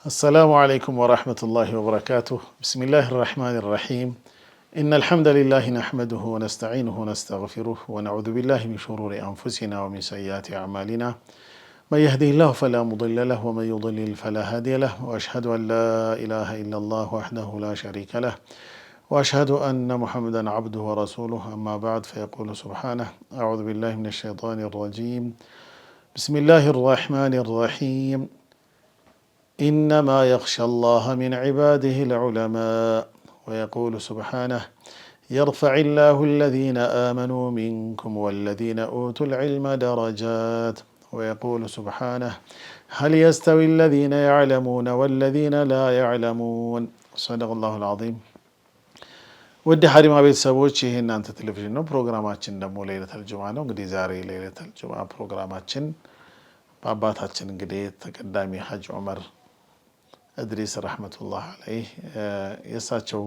السلام عليكم ورحمة الله وبركاته. بسم الله الرحمن الرحيم. إن الحمد لله نحمده ونستعينه ونستغفره ونعوذ بالله من شرور أنفسنا ومن سيئات أعمالنا. من يهده الله فلا مضل له ومن يضلل فلا هادي له، وأشهد أن لا إله إلا الله وحده لا شريك له، وأشهد أن محمدا عبده ورسوله. أما بعد، فيقول سبحانه: أعوذ بالله من الشيطان الرجيم. بسم الله الرحمن الرحيم. إنما يخشى الله من عباده العلماء. ويقول سبحانه: يرفع الله الذين آمنوا منكم والذين أوتوا العلم درجات. ويقول سبحانه: هل يستوي الذين يعلمون والذين لا يعلمون. صدق الله العظيم. ودي حريم عبيد سبوتشي هنا أنت تلفزيون بروغراماتشن دمو ليلة الجمعة نو قدي زاري ليلة الجمعة بروغراماتشن باباتاتشن قدي تقدامي حج عمر እድሪስ ረህመቱላህ አለይህ የእሳቸው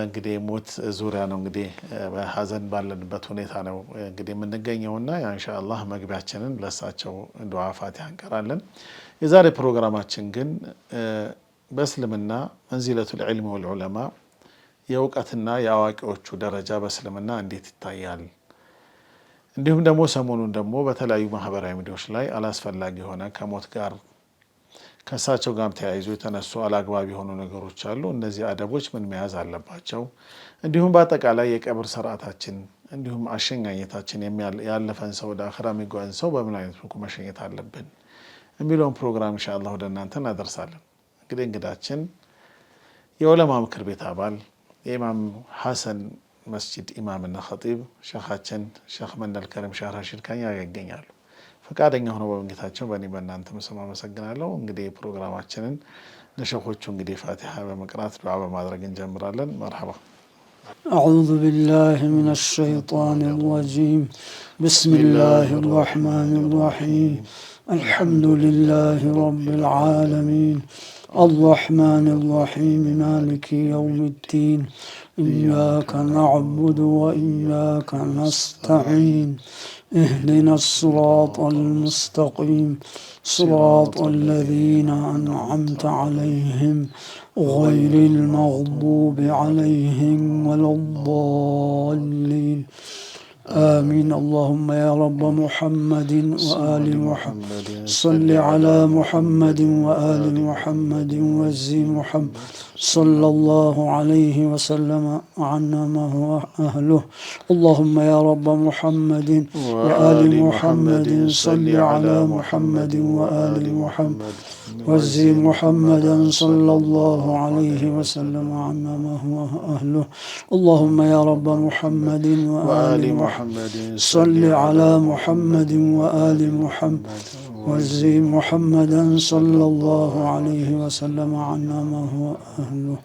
እንግዲህ ሞት ዙሪያ ነው እንግዲህ በሀዘን ባለንበት ሁኔታ ነው እንግዲህ የምንገኘውና ኢንሻአላህ መግቢያችንን ለእሳቸው ዱዓ ፋቲሃ እንቀራለን። የዛሬ ፕሮግራማችን ግን በእስልምና መንዚለቱል ዒልም ወልዑለማ የእውቀትና የአዋቂዎቹ ደረጃ በእስልምና እንዴት ይታያል፣ እንዲሁም ደግሞ ሰሞኑን ደግሞ በተለያዩ ማህበራዊ ሚዲያዎች ላይ አላስፈላጊ የሆነ ከሞት ጋር ከእሳቸው ጋር ተያይዞ የተነሱ አላግባብ የሆኑ ነገሮች አሉ። እነዚህ አደቦች ምን መያዝ አለባቸው፣ እንዲሁም በአጠቃላይ የቀብር ስርዓታችን እንዲሁም አሸኛኘታችን ያለፈን ሰው ወደ አኺራ የሚጓዝን ሰው በምን አይነት መልኩ መሸኘት አለብን የሚለውን ፕሮግራም ኢንሻአላህ ወደ እናንተ እናደርሳለን። እንግዲህ እንግዳችን የዑለማ ምክር ቤት አባል የኢማም ሐሰን መስጂድ ኢማምና ኸጢብ ሸኻችን ሸኽ መንደል ከሪም ሻህ ረሺድ ከኛ ያገኛሉ። ፈቃደኛ ሆነው በመገኘታቸው በእኔ በእናንተ ስም አመሰግናለሁ። እንግዲህ ፕሮግራማችንን ለሸኾቹ እንግዲህ ፋቲሃ በመቅራት ዱዓ በማድረግ እንጀምራለን። መርሐባ። أعوذ بالله من الشيطان الرجيم. بسم الله الرحمن الرحيم. الحمد لله رب العالمين الرحمن الرحيم مالك يوم الدين إياك نعبد وإياك نستعين اهدنا الصراط المستقيم صراط الذين أنعمت عليهم غير المغضوب عليهم ولا الضالين آمين. اللهم يا رب محمد وآل محمد صل على محمد وآل محمد وزي محمد صلى الله عليه وسلم عنا ما هو أهله. اللهم يا رب محمد وآل محمد صل على محمد وآل محمد وزي محمدا صلى الله عليه وسلم عنا ما هو أهله. اللهم يا رب محمد وآل محمد صل على محمد وآل محمد وزي محمدا صلى الله عليه وسلم عنا ما هو أهله.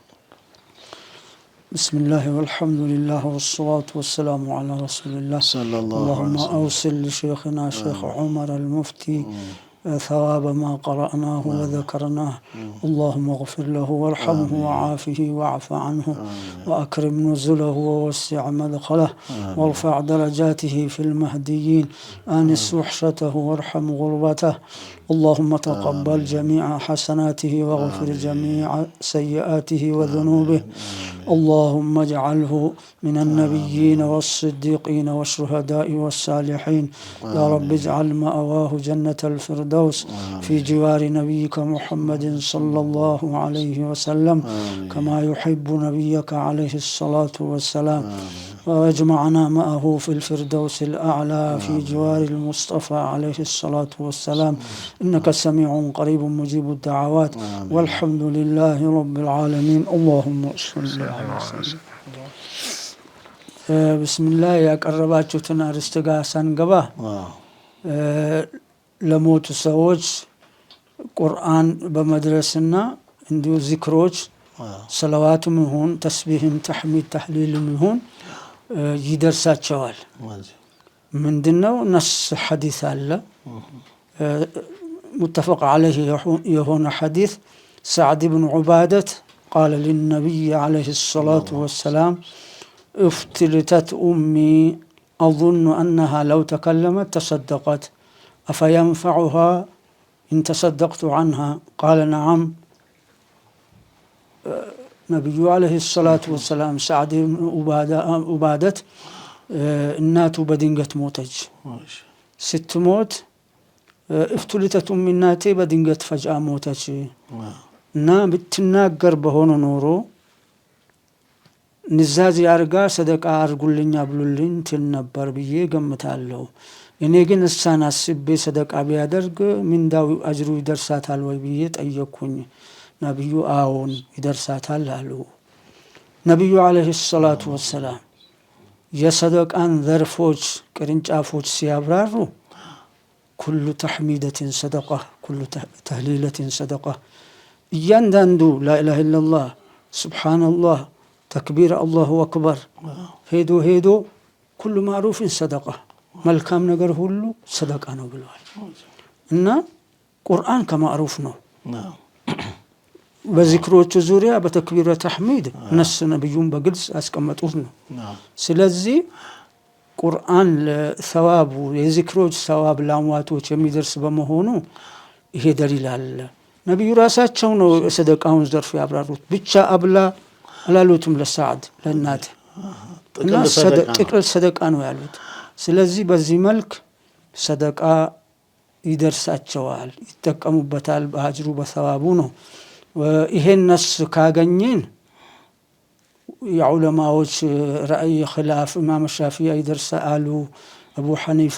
بسم الله والحمد لله والصلاة والسلام على رسول الله صلى الله عليه وسلم. اللهم أوصل لشيخنا شيخ عمر المفتي ثواب ما قرأناه وذكرناه. اللهم اغفر له وارحمه وعافه واعف عنه وأكرم نزله ووسع مدخله وارفع درجاته في المهديين. آنس وحشته وارحم غربته. اللهم تقبل جميع حسناته واغفر جميع سيئاته وذنوبه. اللهم اجعله من النبيين والصديقين والشهداء والصالحين. يا رب اجعل مأواه جنة الفردوس في جوار نبيك محمد صلى الله عليه وسلم كما يحب نبيك عليه الصلاة والسلام. واجمعنا معه في الفردوس الأعلى في جوار المصطفى عليه الصلاة والسلام. إنك سميع قريب مجيب الدعوات. والحمد لله رب العالمين. اللهم صل على وسلم. بسم الله يا قرباتنا رستغا سنغبا ለሞቱ ሰዎች ቁርአን በመድረስና እንዲሁ ዚክሮች ሰለዋቱም ይሁን ተስቢህም ተሕሚድ ተህሊልም ይሁን ይደርሳቸዋል። ምንድነው ነስ ሐዲስ አለ متفق عليه يهون حديث سعد بن عبادة قال للنبي عليه الصلاة والسلام افتلتت أمي أظن أنها لو تكلمت تصدقت أفينفعها إن تصدقت عنها قال نعم نبي عليه الصلاة والسلام سعد بن عبادة እናቱ በድንገት ሞተች። ስትሞት እፍቱልተቱ እናቴ በድንገት ፈጅአ ሞተች እና ብትናገር በሆነ ኖሮ ንዛዝ አርጋ ሰደቃ አርጉልኛ ብሉልኝ ትል ነበር ብዬ ገምታለሁ። እኔ ግን እሷን አስቤ ሰደቃ ቢያደርግ ምንዳው አጅሩ ይደርሳታል ወይ ብዬ ጠየቅኩኝ። ነብዩ አዎን ይደርሳታል አሉ። ነብዩ አለይሂ ሰላቱ ወሰላም የሰደቃን ዘርፎች ቅርንጫፎች ሲያብራሩ ኩሉ ተሕሚደትን ሰደቃ ኩሉ ተህሊለትን ሰደቃ እያንዳንዱ ላኢላሃ ኢለላህ ሱብሓነላህ ተክቢር አላሁ አክበር ሄዶ ኩሉ ማዕሩፍን ሰደቃ መልካም ነገር ሁሉ ሰደቃ ነው ብለዋል። እና ቁርአን ከማዕሩፍ ነው። በዚክሮቹ ዙሪያ በተክቢረ ተሕሚድ ነስ ነብዩን በግልጽ ያስቀመጡት ነው። ስለዚህ ቁርአን ለሰዋቡ የዚክሮች ሰዋብ ለአምዋቶች የሚደርስ በመሆኑ ይሄ ደሊል አለ። ነብዩ ራሳቸው ነው ሰደቃውን ዘርፍ ያብራሩት። ብቻ አብላ አላሉትም ለሳዕድ ለእናት እና ጥቅል ሰደቃ ነው ያሉት። ስለዚህ በዚህ መልክ ሰደቃ ይደርሳቸዋል፣ ይጠቀሙበታል። በአጅሩ በሰዋቡ ነው። ይሄን ነስ ካገኘን የዑለማዎች ራእይ ኺላፍ ኢማም ሻፊዒ ይደርሳሉ፣ አቡ ሐኒፋ፣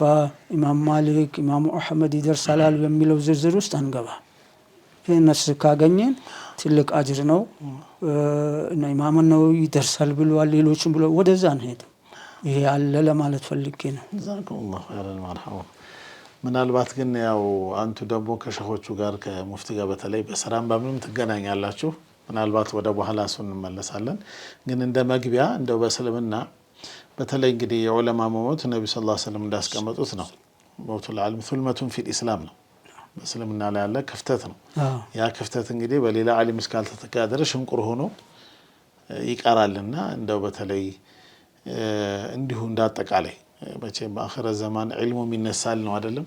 ኢማም ማሊክ፣ ኢማም አሕመድ ይደርሳሉ የሚለው ዝርዝር ውስጥ አንገባ። ይሄን ነስ ካገኘን ትልቅ አጅር ነው እና ኢማም ነው ይደርሳል ብለዋል፣ ሌሎችም ብለው ወደዛ እንሄድ። ይሄ አለ ለማለት ፈልጌ ነው። ጀዛኩሙላሁ ኸይረን መርሐባ። ምናልባት ግን ያው አንቱ ደግሞ ከሸኾቹ ጋር ከሙፍቲ ጋር በተለይ በስራም በምንም ትገናኛላችሁ። ምናልባት ወደ በኋላ እሱን እንመለሳለን። ግን እንደ መግቢያ እንደው በእስልምና በተለይ እንግዲህ የዑለማ መሞት ነብዩ ሰለላሁ ዐለይሂ ወሰለም እንዳስቀመጡት ነው። ሞቱል ዓሊም ሱልመቱን ፊል ኢስላም ነው። በእስልምና ላይ ያለ ክፍተት ነው። ያ ክፍተት እንግዲህ በሌላ ዓሊም እስካልተተካ ድረስ ሽንቁር ሆኖ ይቀራልና እንደው በተለይ እንዲሁ እንዳጠቃላይ መቼም በአኺረ ዘማን ዒልሙ ይነሳል ነው አይደለም?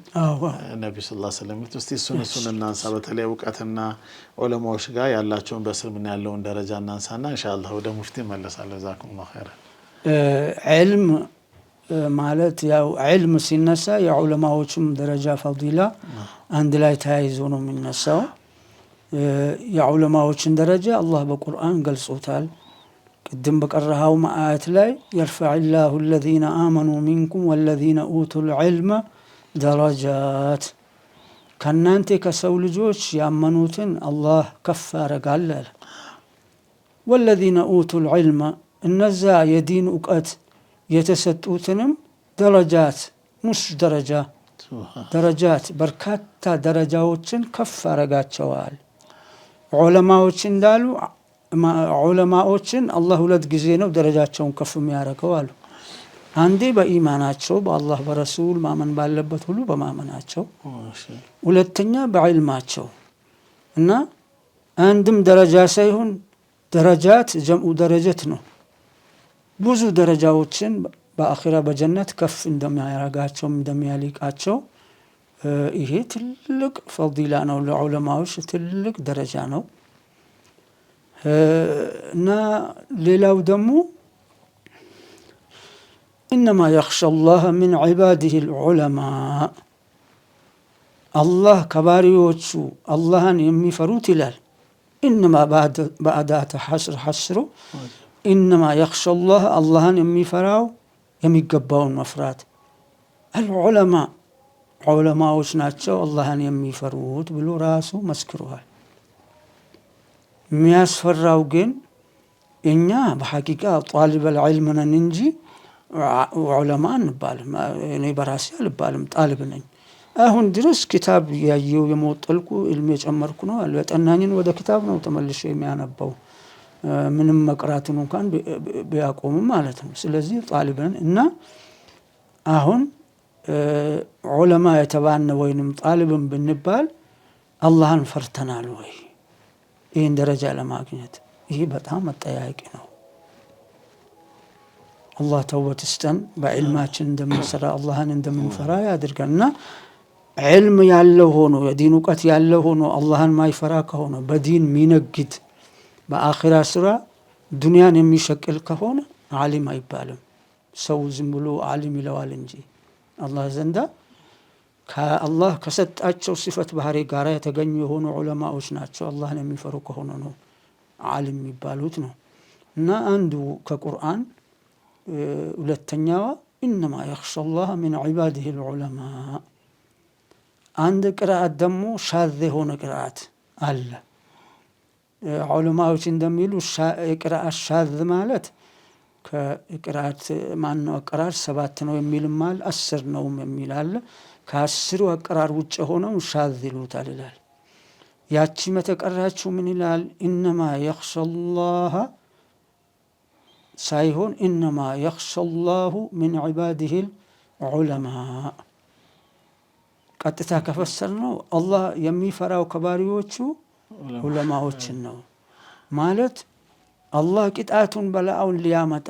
ነብዩ ሰለላሁ ዐለይሂ ወሰለም እስቲ እሱን እናንሳ። በተለይ እውቀትና ዑለማዎች ጋር ያላቸውን በእስልምና ያለውን ደረጃ እናንሳና ኢንሻአላህ ወደ ሙፍቲ መለሳለሁ። ጀዛኩሙላሁ ኸይረን። ዒልም ማለት ያው ዒልም ሲነሳ የዑለማዎችም ደረጃ ፈዲላ አንድ ላይ ተያይዞ ነው የሚነሳው። የዑለማዎችን ደረጃ አላህ በቁርአን ገልጾታል። ቅድም በቀረሃው አያት ላይ የርፈዕላሁ الذين آمنوا منكم والذين أوتوا العلم درجات ከናንተ ከሰው ልጆች ያመኑትን አላህ ከፍ ያደርጋል። والذين أوتوا العلم እነዛ የዲን እውቀት የተሰጡትንም ደረጃት ሙስ ደረጃት በርካታ ደረጃዎችን ከፍ ያደርጋቸዋል። ዑለማዎች እንዳሉ ዑለማዎችን አላህ ሁለት ጊዜ ነው ደረጃቸውን ከፍ የሚያደርገው አሉ። አንዴ በኢማናቸው በአላህ በረሱል ማመን ባለበት ሁሉ በማመናቸው፣ ሁለተኛ በዕልማቸው እና አንድም ደረጃ ሳይሆን ደረጃት ጀምዑ ደረጀት ነው። ብዙ ደረጃዎችን በአኺራ በጀነት ከፍ እንደሚያደርጋቸው እንደሚያሊቃቸው ይሄ ትልቅ ፈዲላ ነው። ለዑለማዎች ትልቅ ደረጃ ነው። እና ሌላው ደግሞ إنما يخشى الله من عباده العلماء الله ከባሪዎቹ አላህን የሚፈሩት ይላል። إنما بعد حصر إنما يخشى الله አላህን የሚፈራው የሚገባውን መፍራት العلماء ዑለማዎች ናቸው አላህን የሚፈሩት ብሎ ራሱ መስክሯል። የሚያስፈራው ግን እኛ በሐቂቃ ጣሊበል ዒልም ነን እንጂ ዑለማ አንባልም። እኔ በራሴ አልባልም፣ ጣሊብ ነኝ። አሁን ድረስ ኪታብ ያየው የመወጠልኩ ኢልም የጨመርኩ ነው። አልበጠናኝን ወደ ኪታብ ነው ተመልሼ የሚያነበው። ምንም መቅራቱን እንኳን ቢያቆሙ ማለት ነው። ስለዚህ ጣሊብን እና አሁን ዑለማ የተባነ ወይንም ጣሊብን ብንባል አላህን ፈርተናል ወይ ይህን ደረጃ ለማግኘት? ይህ በጣም አጠያያቂ ነው። አላህ ተውበት ይስጠን፣ በዕልማችን እንደምንሰራ አላህን እንደምንፈራ ያድርገን እና ዕልም ያለው ሆኖ የዲን እውቀት ያለው ሆኖ አላህን ማይፈራ ከሆነ በዲን ሚነግድ በአኺራ ስራ ዱንያን የሚሸቅል ከሆነ ዓሊም አይባልም። ሰው ዝም ብሎ ዓሊም ይለዋል እንጂ አላህ ዘንዳ ከአላህ ከሰጣቸው ሲፈት ባህሪ ጋር የተገኙ የሆኑ ዑለማዎች ናቸው። አላህን የሚፈሩ ከሆነ ነው ዓሊም የሚባሉት ነው። እና አንዱ ከቁርአን ሁለተኛዋ ኢነማ የኽሸ አላህ ሚን ዒባዲሂ ልዑለማ። አንድ ቅርአት ደግሞ ሻዝ የሆነ ቅርአት አለ። ዑለማዎች እንደሚሉ የቅርአት ሻዝ ማለት ከቅርአት ማነው አቀራር 7 ነው የሚልም አለ፣ 10 ነውም የሚል አለ። ከ10 አቀራር ውጭ ሆነው ሻዝ ይሉታል ይላል። ያቺ መተቀራችሁ ምን ይላል? ኢነማ የኽሸ አላህ ሳይሆን ኢነማ የኽሸ አላሁ ሚን ዒባዲሂ ልዑለማ። ቀጥታ ከፈሰር ነው አላህ የሚፈራው ከባሪዎቹ ዑለማዎችን ነው ማለት። አላህ ቅጣቱን በላውን ሊያመጣ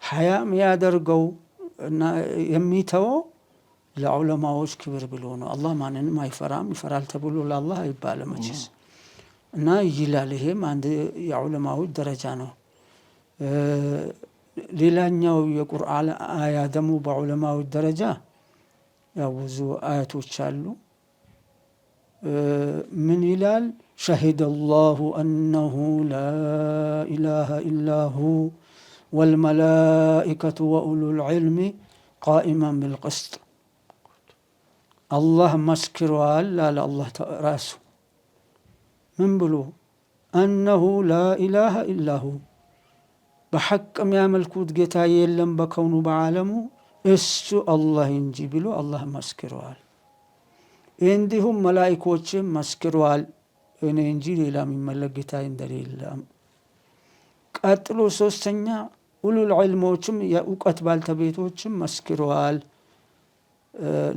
ሐያም ያደርገው እና የሚተወው ለዑለማዎች ክብር ብሎ ነው። አላህ ማንንም አይፈራም፣ ይፈራል ተብሎ ለአላህ አይባልም መቼስ እና ይላል። ይሄም አንድ የዑለማዎች ደረጃ ነው። ሌላኛው የቁርአን አያ ደግሞ በዑለማዎች ደረጃ ያው ብዙ አያቶች አሉ። ምን ይላል? ሸሂደ አላሁ አነሁ ላ ኢላሃ ኢላሁ ወልመላኢከቱ ወኡሉል ዒልሚ ቃኢመን ቢልቅስጥ። አላህ መስክሯል አለ አላህ ራሱ ምን ብሎ? አነሁ ላ ኢላሃ ኢላሁ በሐቅ የሚያመልኩት ጌታ የለም በከውኑ በዓለሙ እሱ አላህ እንጂ ብሎ አላህ መስክሯል። እንዲሁም መላኢኮችም መስክሯል እኔ እንጂ ሌላ የሚመለክ ጌታ እንደሌለም። ቀጥሎ ሶስተኛ ኡሉል ዒልሞችም የእውቀት ባልተቤቶችም መስክሯል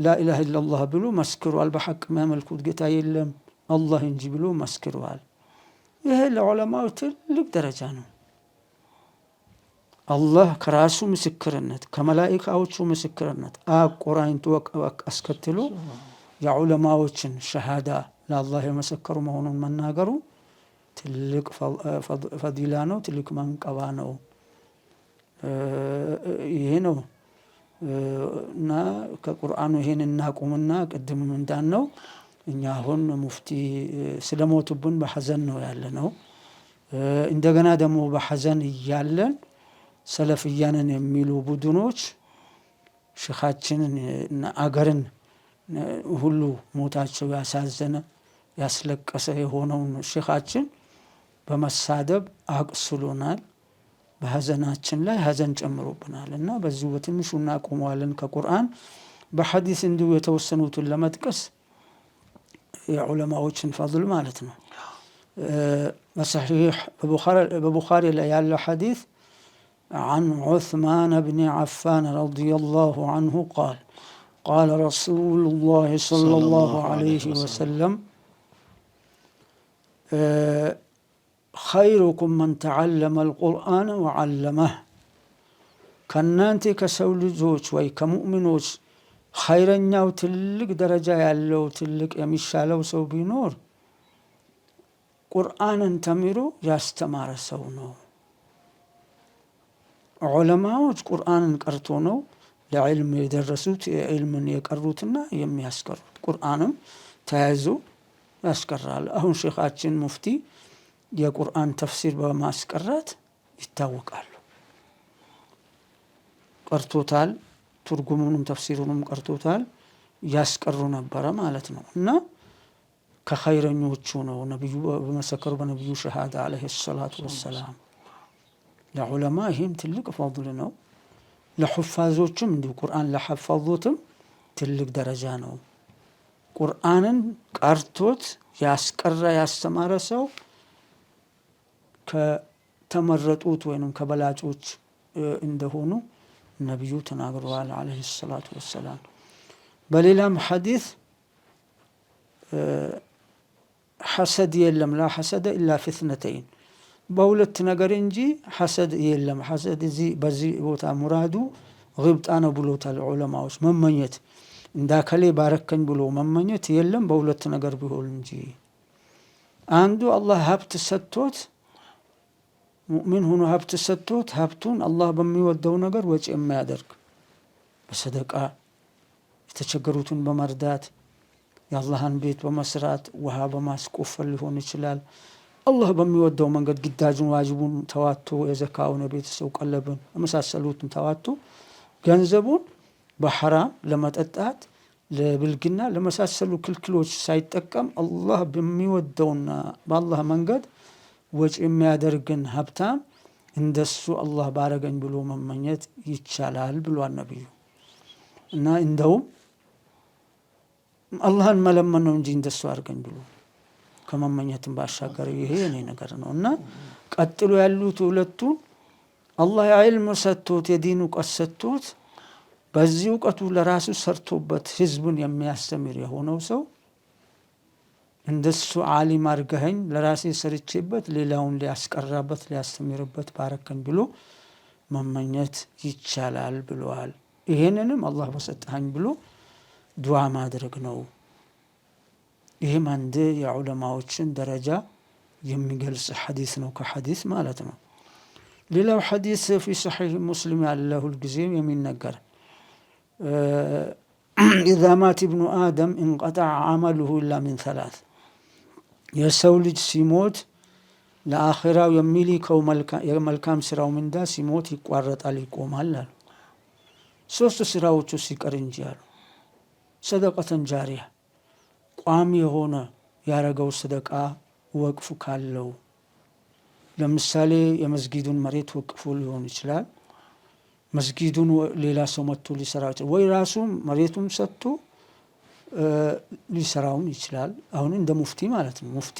ላኢላሃ ኢለላህ ብሎ መስክሯል። በሐቅ የሚያመልኩት ጌታ የለም አላህ እንጂ ብሎ መስክሯል። ይሄ ለዑለማው ትልቅ ደረጃ ነው። አላህ ከራሱ ምስክርነት ከመላኢካዎቹ ምስክርነት አቆራኝቶ አስከትሎ የዑለማዎችን ሸሃዳ ለአላህ የመሰከሩ መሆኑን መናገሩ ትልቅ ፈዲላ ነው፣ ትልቅ መንቀባ ነው። ይሄ ነው እና ከቁርአኑ ይሄን እናቁምና ቅድምም እንዳልነው እኛ አሁን ሙፍቲ ስለሞቱብን በሐዘን ነው ያለ ነው። እንደገና ደግሞ በሐዘን እያለን ሰለፍያንን የሚሉ ቡድኖች ሼኻችንን እና አገርን ሁሉ ሞታቸው ያሳዘነ ያስለቀሰ የሆነውን ሼኻችን በመሳደብ አቅስሎናል። በሐዘናችን ላይ ሐዘን ጨምሮብናል እና በዚሁ በትንሹ እናቆመዋለን። ከቁርአን በሐዲስ እንዲሁ የተወሰኑትን ለመጥቀስ የዑለማዎችን ፈድል ማለት ነው። በሰሒሕ በቡኻሪ ላይ ያለው ሐዲስ عن عثمان بن عفان رضي الله عنه قال قال رسول الله صلى الله عليه وسلم خيركم من تعلم القرآن وعلمه ከእናንተ ከሰው ልጆች ወይ ከሙእሚኖች ኸይረኛው ትልቅ ደረጃ ያለው ትልቅ የሚሻለው ሰው ቢኖር ቁርአንን ተምሮ ያስተማረ ሰው ነው። ዑለማዎች ቁርአንን ቀርቶ ነው ለዕልም የደረሱት የዕልምን የቀሩትና የሚያስቀሩት። ቁርአንም ተያይዞ ያስቀራል። አሁን ሼኻችን ሙፍቲ የቁርአን ተፍሲር በማስቀራት ይታወቃሉ። ቀርቶታል፣ ትርጉሙንም ተፍሲሩንም ቀርቶታል፣ ያስቀሩ ነበረ ማለት ነው እና ከኸይረኞቹ ነው ነብዩ በመሰከሩ በነብዩ ሸሃዳ አለይሂ ሰላቱ ወሰላም። ለዑለማ ይህም ትልቅ ፈድል ነው። ለሑፋዞችም እንዲሁ ቁርአን ለሐፈዙትም ትልቅ ደረጃ ነው። ቁርአንን ቀርቶት ያስቀራ ያስተማረ ሰው ከተመረጡት ወይንም ከበላጮች እንደሆኑ ነብዩ ተናግረዋል አለይሂ ሰላቱ ወሰላም። በሌላም ሐዲስ ሐሰድ የለም ላ ሐሰደ ኢላ ፊ ኢስነተይን በሁለት ነገር እንጂ ሐሰድ የለም። ሐሰድ በዚህ ቦታ ሙራዱ ግብጣ ነው ብሎታል ዑለማዎች። መመኘት እንዳከሌ ባረከኝ ብሎ መመኘት የለም በሁለት ነገር ቢሆን እንጂ። አንዱ አላህ ሀብት ሰጥቶት ሙእሚን ሆኖ ሀብት ሰጥቶት ሀብቱን አላህ በሚወደው ነገር ወጪ የሚያደርግ በሰደቃ የተቸገሩትን በመርዳት የአላህን ቤት በመስራት ውሃ በማስቆፈር ሊሆን ይችላል። አላህ በሚወደው መንገድ ግዳጁን ዋጅቡን ተዋቶ የዘካውን የቤተሰብ ቀለብን የመሳሰሉትን ተዋቶ ገንዘቡን በሐራም ለመጠጣት ለብልግና ለመሳሰሉ ክልክሎች ሳይጠቀም አላህ በሚወደውና በአላህ መንገድ ወጪ የሚያደርግን ሀብታም እንደሱ አላህ ባረገኝ ብሎ መመኘት ይቻላል ብሏል ነብዩ። እና እንደውም አላህን መለመን ነው እንጂ እንደሱ አድርገኝ ብሎ ከመመኘትም ባሻገር ይሄ የኔ ነገር ነው። እና ቀጥሎ ያሉት ሁለቱ አላህ የዕልም ሰጥቶት የዲን እውቀት ሰጥቶት በዚህ እውቀቱ ለራሱ ሰርቶበት ህዝብን የሚያስተምር የሆነው ሰው እንደሱ ዓሊም አድርገኸኝ ለራሴ ሰርቼበት ሌላውን ሊያስቀራበት ሊያስተምርበት ባረከኝ ብሎ መመኘት ይቻላል ብለዋል። ይሄንንም አላህ በሰጠኸኝ ብሎ ዱዓ ማድረግ ነው። ይህም አንድ የዑለማዎችን ደረጃ የሚገልጽ ሐዲስ ነው ከሐዲስ ማለት ነው። ሌላው ሐዲስ ፊ ሰሒህ ሙስሊም ያለ ሁልጊዜም የሚነገር ኢዛ ማት ኢብኑ አደም እንቀጠዐ ዐመሉሁ ኢላ ሚን ሰላስ የሰው ልጅ ሲሞት ለአኺራው የሚልከው የመልካም ስራው ምንዳ ሲሞት ይቋረጣል ይቆማል አሉ። ሶስት ስራዎቹ ሲቀር እንጂ አሉ። ሰደቀተን ጃሪያ ቋሚ የሆነ ያረገው ሰደቃ ወቅፍ ካለው ለምሳሌ የመስጊዱን መሬት ወቅፉ ሊሆን ይችላል። መስጊዱን ሌላ ሰው መጥቶ ሊሰራው ይችላል፣ ወይ ራሱ መሬቱን ሰጥቶ ሊሰራውን ይችላል። አሁን እንደ ሙፍቲ ማለት ነው። ሙፍቲ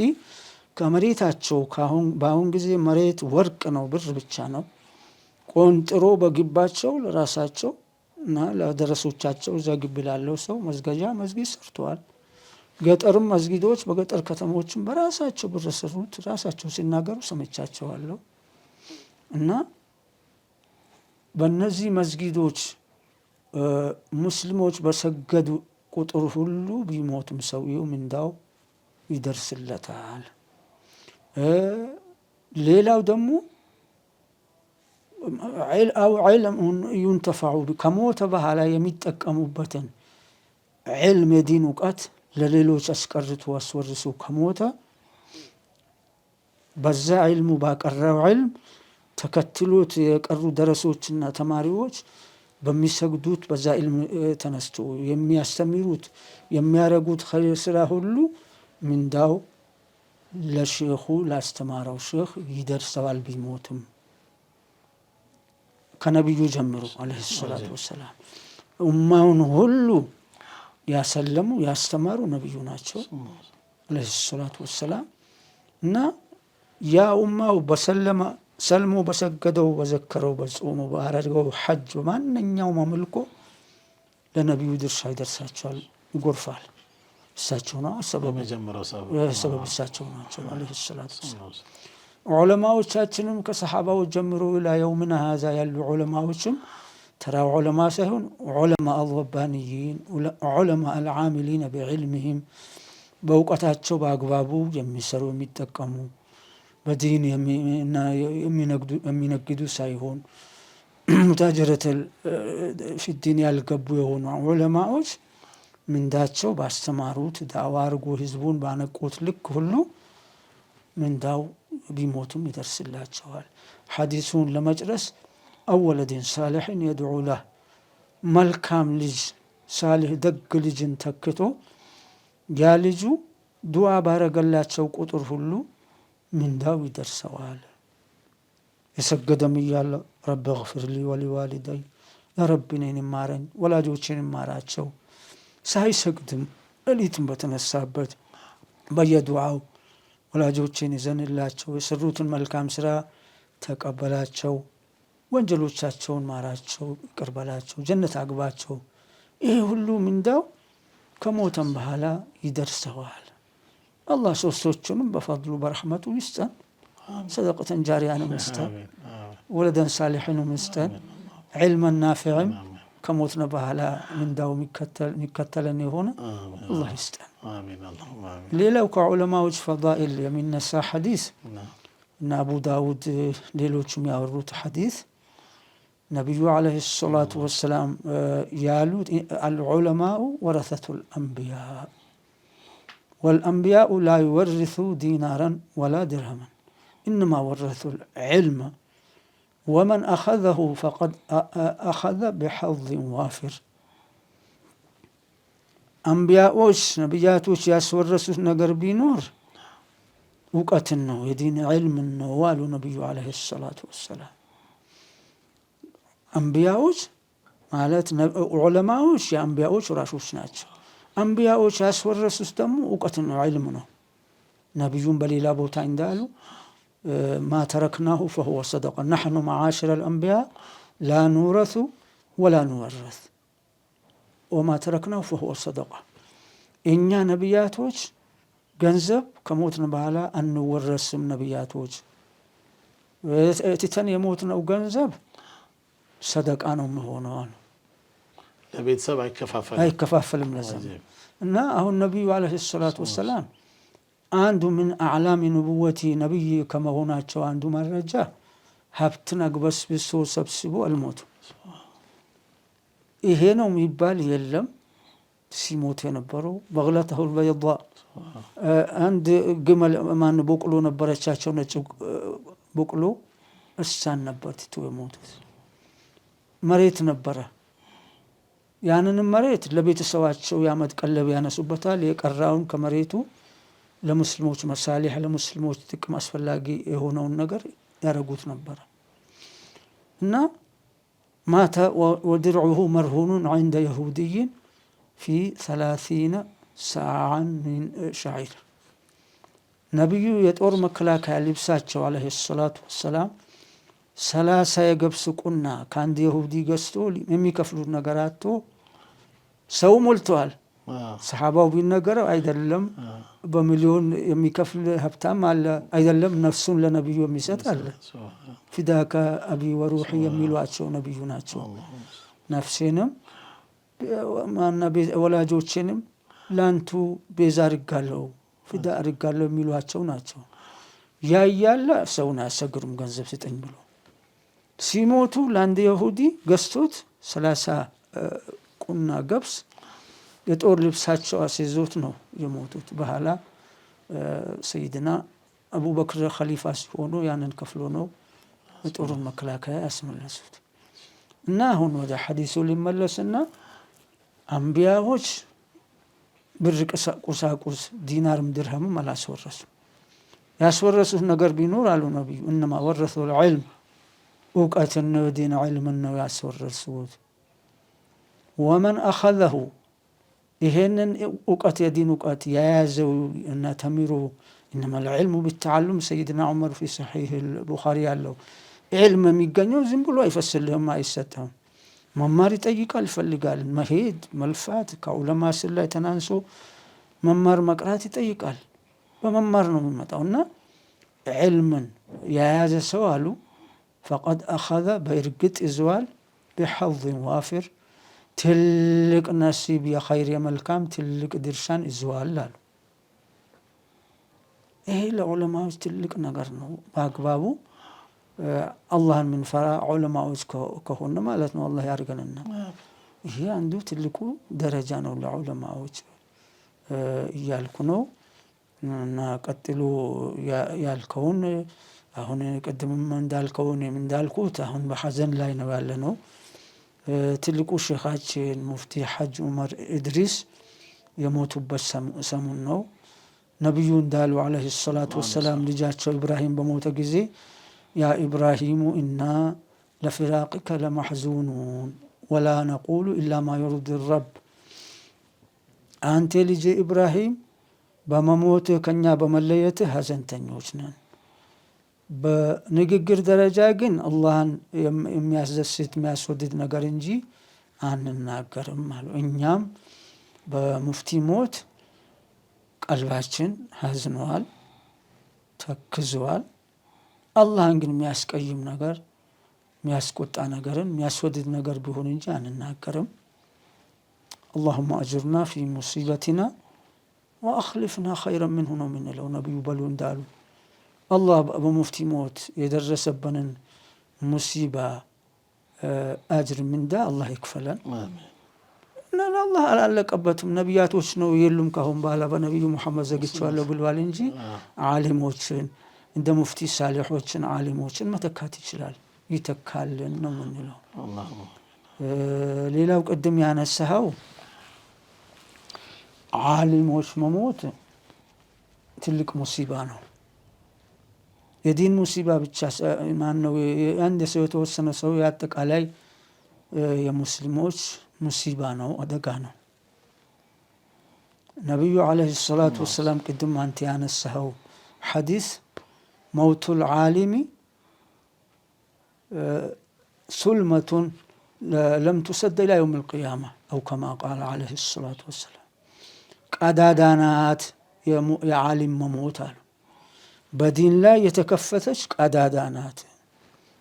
ከመሬታቸው በአሁን ጊዜ መሬት ወርቅ ነው፣ ብር ብቻ ነው። ቆንጥሮ በግባቸው ለራሳቸው እና ለደረሶቻቸው እዛ ግቢ ላለው ሰው መስገጃ መስጊድ ሰርተዋል። ገጠርም መስጊዶች በገጠር ከተሞችም በራሳቸው ብር ሰሩት፣ ራሳቸው ሲናገሩ ሰምቻቸዋለሁ። እና በእነዚህ መስጊዶች ሙስሊሞች በሰገዱ ቁጥር ሁሉ ቢሞትም ሰውየው ምንዳው ይደርስለታል። ሌላው ደግሞ ዒልሙን ዩንተፈዑ ከሞተ በኋላ የሚጠቀሙበትን ዒልም የዲን እውቀት ለሌሎች አስቀርቶ አስወርሶ ከሞተ በዛ ዒልሙ ባቀረው ዒልም ተከትሎት የቀሩ ደረሶችና ተማሪዎች በሚሰግዱት በዛ ዒልም ተነስቶ የሚያስተምሩት የሚያረጉት ኸይር ስራ ሁሉ ምንዳው ለሼኹ ላስተማረው ሼኽ ይደርሰዋል ቢሞትም። ከነብዩ ጀምሮ አለይሂ ሰላቱ ወሰላም ኡማውን ሁሉ ያሰለሙ ያስተማሩ ነብዩ ናቸው አለይሂ ሰላቱ ወሰላም። እና ያ ኡማው ሰልሞ በሰገደው በዘከረው በጾሙ ባረገው ሐጅ ማንኛውም አምልኮ ለነብዩ ድርሻ ይደርሳቸዋል፣ ይጎርፋል። እሳቸው ነው ሰበብ እሳቸው ናቸው አለይሂ ሰላቱ ወሰላም። ዑለማዎቻችንም ከሰሐባዎች ጀምሮ ኢላ የውምና ሀዛ ያሉ ዑለማዎችም ተራ ዑለማ ሳይሆን ዑለማ አልረባንይን ዑለማ አልዓሚሊን ቢዕልምህም በእውቀታቸው በአግባቡ የሚሰሩ የሚጠቀሙ በዲን የሚነግዱ ሳይሆን ሙታጀረተል ፊዲን ያልገቡ የሆኑ ዑለማዎች ምንዳቸው ባስተማሩት ዳዕዋ አድርጎ ህዝቡን ባነቁት ልክ ሁሉ ምንዳው ቢሞቱም ይደርስላቸዋል። ሐዲሱን ለመጨረስ አወለድን ሳሊሕን የድዑ ለህ መልካም ልጅ ሳሊሕ ደግ ልጅን ተክቶ ያ ልጁ ዱዓ ባረገላቸው ቁጥር ሁሉ ምንዳው ይደርሰዋል። የሰገደም እያለ ረቢ ግፊር ሊ ወሊዋሊደይ ረቢ እኔን ማረኝ ወላጆችን ማራቸው ሳይሰግድም ሌሊትም በተነሳበት በየዱዓው ወላጆችን ይዘንላቸው፣ የሰሩትን መልካም ስራ ተቀበላቸው፣ ወንጀሎቻቸውን ማራቸው፣ ይቅር በላቸው፣ ጀነት አግባቸው። ይሄ ሁሉ ምንዳው ከሞተም በኋላ ይደርሰዋል። አላህ ሶስቶቹንም በፈድሉ በረሕመቱ ይስጠን። ሰደቀተን ጃሪያንም ይስጠን፣ ወለደን ሳሊሕንም ይስጠን፣ ዒልመን ናፊዕም ከሞትነ በኋላ ምንዳው የሚከተለን የሆነ አላህ ይስጠን። ሌላው ከዑለማዎች ፈዳኢል የሚነሳ ሐዲስ እና አቡ ዳውድ ሌሎችም ያወሩት ሐዲስ ነቢዩ ዓለይሂ ሰላቱ ወሰላም ያሉት አልዑለማኡ ወረሰቱል አንቢያ ወልአንቢያኡ ላ ዩወርሱ ዲናራን ወላ ድርሃመን ኢነማ ወረሱል ዒልመ ወመን አኸዘሁ ፈቀድ አኸዘ ቢሐዝን ዋፊር። አንቢያዎች ነቢያቶች ያስወረሱት ነገር ቢኖር እውቀትን ነው፣ የዲን ዒልምን ነው አሉ ነቢዩ ዓለይሂ ሰላቱ ወሰላም። አንቢያዎች ማለት ዑለማዎች የአንቢያዎች ወራሾች ናቸው። አንቢያዎች ያስወረሱት ደግሞ እውቀትን ነው፣ ዒልም ነው። ነቢዩም በሌላ ቦታ እንዳሉ ማ ተረክናሁ ፈሁወ ሰደቃ ነሕኑ መዓሽረ አልአንቢያ ላ ኑረሱ ወላ ኑወረስ ወማ ተረክናሁ ፈሁወ ሰደቃ። እኛ ነቢያቶች ገንዘብ ከሞትን በኋላ አንወረስም። ነቢያቶች ትተን የሞትነው ገንዘብ ሰደቃ ነው የሚሆነው አሉ። ለቤተሰብ አይከፋፈልም። ለዛ እና አሁን ነቢዩ ዓለይሂ ሰላቱ ወሰላም አንዱ ምን አዕላሚ ንቡወቲ ነቢይ ከመሆናቸው አንዱ መረጃ ሀብትን አግበስብሶ ሰብስቦ አልሞቱም። ይሄ ነው የሚባል የለም። ሲሞት የነበረው በግለተሁል በይዳ አንድ ግመል ማን በቅሎ ነበረቻቸው፣ ነጭ በቅሎ እሳን ነበር ትቶ የሞቱት። መሬት ነበረ። ያንንም መሬት ለቤተሰባቸው የዓመት ቀለብ ያነሱበታል። የቀራውን ከመሬቱ ለሙስሊሞች መሳሊሕ ለሙስሊሞች ጥቅም አስፈላጊ የሆነውን ነገር ያደረጉት ነበረ እና ማተ ወድርዑሁ መርሁኑን ዐንደ የሁድይን ፊ 30 ሰዓን ሚን ሸዒር። ነቢዩ የጦር መከላከያ ልብሳቸው ዓለይሂ ሰላቱ ወሰላም 30 የገብስ ቁና ከአንድ የሁዲ ገዝቶ የሚከፍሉት ነገር አጥቶ ሰው ሞልተዋል። ሰሓባው ቢነገረው አይደለም በሚሊዮን የሚከፍል ሀብታም አለ፣ አይደለም ነፍሱን ለነቢዩ የሚሰጥ አለ። ፊዳከ አቢ ወሩሒ የሚሏቸው ነቢዩ ናቸው። ነፍሴንም ወላጆችንም ላንቱ ቤዛ አድርጋለሁ ፊዳ አድርጋለሁ የሚሏቸው ናቸው። ያ እያለ ሰውን አያሰግሩም ገንዘብ ስጠኝ ብሎ። ሲሞቱ ለአንድ የሁዲ ገዝቶት 30 ቁና ገብስ የጦር ልብሳቸው አስይዞት ነው የሞቱት። በኋላ ሰይድና አቡበክር ኸሊፋ ሲሆኑ ያንን ከፍሎ ነው የጦሩን መከላከያ ያስመለሱት። እና አሁን ወደ ሐዲሱ ሊመለስና አንቢያዎች ብር ቁሳቁስ ዲናርም ድርሃምም አላስወረሱም። ያስወረሱት ነገር ቢኖር አሉ ነቢዩ እነማ ወረሱል ዒልም እውቀትን ነው፣ የዲን ዒልምን ነው ያስወረሱት። ወመን አኸዘሁ ይሄንን እውቀት የዲን እውቀት የያዘው እና ተሚሮ ኢነመል ዒልሙ ቢተዓሉም ሰይድና ዑመር ፊ ሰሒህ አልቡኻሪ ያለው ዒልም የሚገኘው ዝም ብሎ አይፈስልህም፣ አይሰጥህም። መማር ይጠይቃል፣ ይፈልጋል። መሄድ መልፋት፣ ከዑለማ ስር ላይ ተናንሶ መማር መቅራት ይጠይቃል። በመማር ነው የሚመጣው እና ዒልምን የያዘ ሰው አሉ ፈቀድ አኸዘ በእርግጥ ይዘዋል ቢሐዝን ዋፊር ትልቅ ነሲብ የኸይር የመልካም ትልቅ ድርሻን ይዘዋል አሉ። ይሄ ለዑለማዎች ትልቅ ነገር ነው። በአግባቡ አላህን ምንፈራ ዑለማዎች ከሆነ ማለት ነው። አላህ ያርገንና ይሄ አንዱ ትልቁ ደረጃ ነው ለዑለማዎች እያልኩ ነው። እና ቀጥሎ ያልከውን አሁን ቅድምም እንዳልከውን እንዳልኩት አሁን በሐዘን ላይ ነው ያለ ነው። ትልቁ ሼኻችን ሙፍቲ ሐጅ ዑመር ኢድሪስ የሞቱበት ሰሙን ነው። ነቢዩ እንዳሉ ዓለይሂ ሰላቱ ወሰላም ልጃቸው ኢብራሂም በሞተ ጊዜ ያ ኢብራሂሙ ኢና ለፊራቅከ ለመሕዙኑን ወላ ነቁሉ ኢላ ማ ዩርዲ ረብ። አንተ ልጄ ኢብራሂም በመሞትህ ከኛ በመለየትህ ሀዘንተኞች ነን። በንግግር ደረጃ ግን አላህን የሚያስደስት የሚያስወድድ ነገር እንጂ አንናገርም አሉ። እኛም በሙፍቲ ሞት ቀልባችን ሀዝነዋል፣ ተክዘዋል። አላህን ግን የሚያስቀይም ነገር የሚያስቆጣ ነገርን የሚያስወድድ ነገር ቢሆን እንጂ አንናገርም። اللهم أجرنا في مصيبتنا وأخلفنا خيرا منه ነው የምንለው ነቢዩ በሉ እንዳሉ አላህ በሙፍቲ ሞት የደረሰብንን ሙሲባ አጅር ምንዳ አላህ ይክፈለን። እና አላህ አላለቀበትም። ነቢያቶች ነው የሉም ካሁን በኋላ በነቢዩ ሙሐመድ ዘግቼዋለሁ ብሏል እንጂ ዓሊሞችን እንደ ሙፍቲ ሳሊሖችን ዓሊሞችን መተካት ይችላል፣ ይተካልን ነው የምንለው። ሌላው ቅድም ያነሳኸው ዓሊሞች መሞት ትልቅ ሙሲባ ነው። የዲን ሙሲባ ብቻ ማነው አንድ ሰው የተወሰነ ሰው ያጠቃላይ የሙስሊሞች ሙሲባ ነው፣ አደጋ ነው። ነቢዩ ዓለይሂ ሰላቱ ወሰላም ቅድም አንተ ያነሳኸው ሐዲስ መውቱል ዓሊሚ ሱልመቱን ለም ቱሰድ ኢላ የውም አልቂያማ አው ከማ ቃለ ዓለይሂ ሰላቱ ወሰላም ቀዳዳ ናት የዓሊም መሞት አሉ። በዲን ላይ የተከፈተች ቀዳዳ ናት፣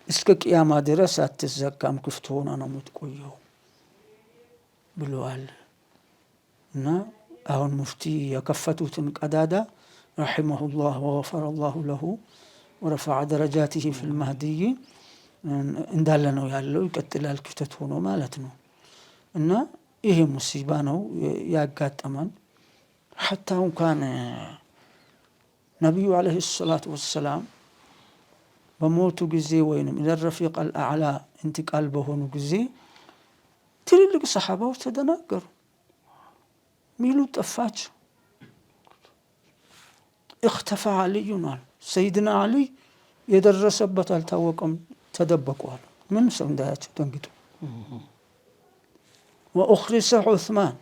እስከ ቅያማ ድረስ አትዘጋም፣ ክፍት ሆና ነው የምትቆየው ብለዋል። እና አሁን ሙፍቲ የከፈቱትን ቀዳዳ ረሒመሁላህ ወገፈረላሁ ለሁ ወረፈዐ ደረጃቲሂ ፊል መህዲይን እንዳለ ነው ያለው፣ ይቀጥላል ክፍተት ሆኖ ማለት ነው። እና ይሄ ሙሲባ ነው ያጋጠመን። ሐታ እንኳን ነቢዩ ዓለይሂ ሰላቱ ወሰላም በሞቱ ጊዜ ወይንም ኢለ ረፊቅ አልአዕላ እንቲቃል በሆኑ ጊዜ ትልልቅ ሰሓባዎች ተደናገሩ፣ ሚሉት ጠፋቸው። እክተፋ ዓልዩን አሉ። ሰይድና ዓልይ የደረሰበት አልታወቀም፣ ተደበቋል። ምን ሰው እንዳያቸው ደንግጡ። ወኡኽሪሰ ዑስማን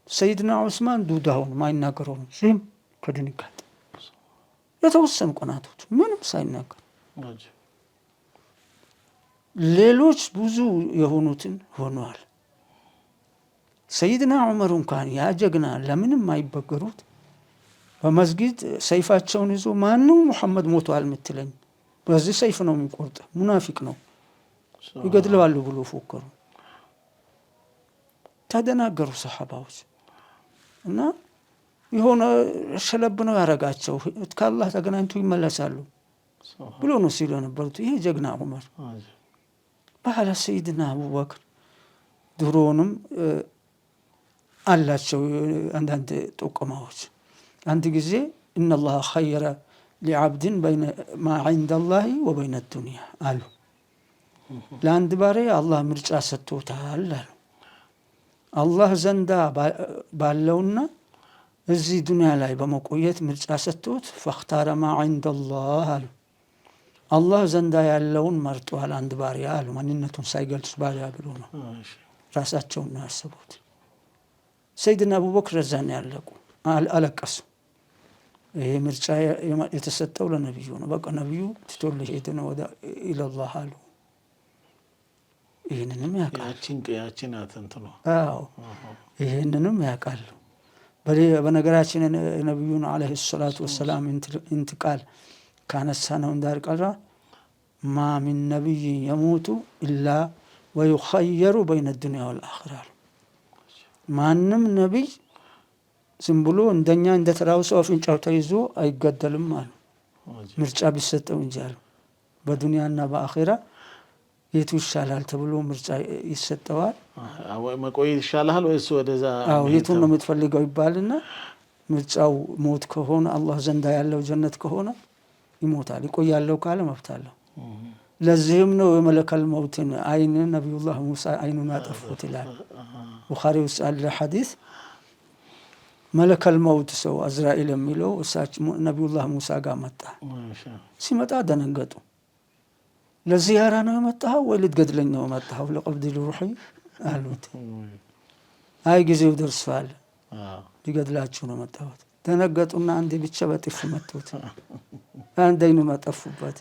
ሰይድና ዑስማን ዱዳውን ማይናገረውን ዝም ከድንጋጤ የተወሰኑ ቀናቶች ምንም ሳይናገር ሌሎች ብዙ የሆኑትን ሆነዋል። ሰይድና ዑመር እንኳን ያ ጀግና ለምንም አይበገሩት በመስጊድ ሰይፋቸውን ይዞ ማንም ሙሐመድ ሞቷል የምትለኝ በዚህ ሰይፍ ነው የሚቆርጥ ሙናፊቅ ነው ይገድለዋሉ ብሎ ፎከሩ። ተደናገሩ ሰሓባዎች እና የሆነ ሸለብ ነው ያረጋቸው፣ ከአላህ ተገናኝቶ ይመለሳሉ ብሎ ነው ሲሉ የነበሩት። ይሄ ጀግና ዑመር። በኋላ ሰይድና አቡበክር ድሮውንም አላቸው አንዳንድ ጥቆማዎች። አንድ ጊዜ ኢነላህ ኸየረ ሊዓብድን በይነ ማ ዒንደላሂ ወበይነ ዱንያ አሉ። ለአንድ ባሪያ አላህ ምርጫ ሰጥቶታል አሉ። አላህ ዘንዳ ባለውና እዚህ ዱንያ ላይ በመቆየት ምርጫ ሰጥቶት ፈኽታረ ማ ዒንደላህ አሉ። አላህ ዘንዳ ያለውን መርጧል አንድ ባሪያ አሉ። ማንነቱን ሳይገልጹ ባሪያ ብሎ ነው ራሳቸውን ነው ያሰቡት። ሰይድና አቡበክር ረዛን ያለቁ አለቀሱ። ይሄ ምርጫ የተሰጠው ለነቢዩ ነው። በቃ ነቢዩ ትቶልህ ሄደ ነው ወደ ኢለላህ አሉ። ይህንንም ያውቃሉ። አዎ ይህንንም ያውቃሉ። በነገራችን ነቢዩን ዓለይሂ ሰላቱ ወሰላም እንትቃል ካነሳ ነው እንዳር ቀራ ማ ሚን ነቢይ የሙቱ ኢላ ወዩኸየሩ በይነ ዱንያ ወልአኺራ። ማንም ነቢይ ዝም ብሎ እንደኛ እንደ ተራው ሰው አፍንጫው ተይዞ አይገደልም አሉ። ምርጫ ቢሰጠው እንጂ አሉ። በዱንያና በአኺራ የቱ ይሻላል ተብሎ ምርጫ ይሰጠዋል። መቆየት ይሻላል ወይስ ወደዛ? አዎ የቱን ነው የምትፈልገው ይባልና ምርጫው ሞት ከሆነ አላህ ዘንዳ ያለው ጀነት ከሆነ ይሞታል። ይቆያለው ካለ መብታለው። ለዚህም ነው የመለከል መውትን አይን ነብዩላህ ሙሳ አይኑን አጠፉት ይላል ቡኻሪ ውስጥ አለ ሐዲስ። መለከል መውት ሰው አዝራኤል የሚለው እሳቸው ነብዩላህ ሙሳ ጋር መጣ። ሲመጣ ደነገጡ። ለዚያራ ነው የመጣው ወይ ልትገድለኝ ነው የመጣው? ለቀብድ ሩሂ አሉት። አይ ጊዜው ደርሷል ሊገድላችሁ ነው መጣሁት። ደነገጡና አንዴ ብቻ በጥፍ መቱት። አንድ አይኑን አጠፉበት።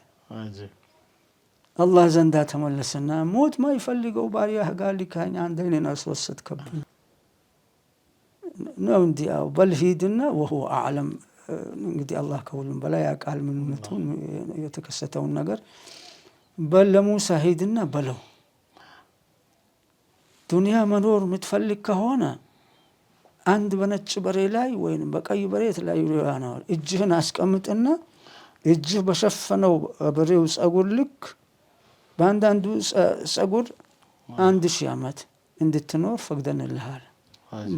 አላህ ዘንዳ ተመለሰና ሞት ማይፈልገው ባሪያህ ጋር ሊካኝ አንድ አይኔን አስወሰድክብኝ ነው እንዲህ አው በል ሂድና ወሁ አዕለም። እንግዲህ አላህ ከሁሉም በላይ ያውቃል ምንነቱን የተከሰተውን ነገር። በል ለሙሳ ሂድና በለው ዱንያ መኖር የምትፈልግ ከሆነ አንድ በነጭ በሬ ላይ ወይም በቀይ በሬ የተለያዩ ነው እጅህን አስቀምጥና እጅህ በሸፈነው በሬው ጸጉር ልክ በአንዳንዱ ጸጉር 1000 ዓመት እንድትኖር ፈቅደንልሃል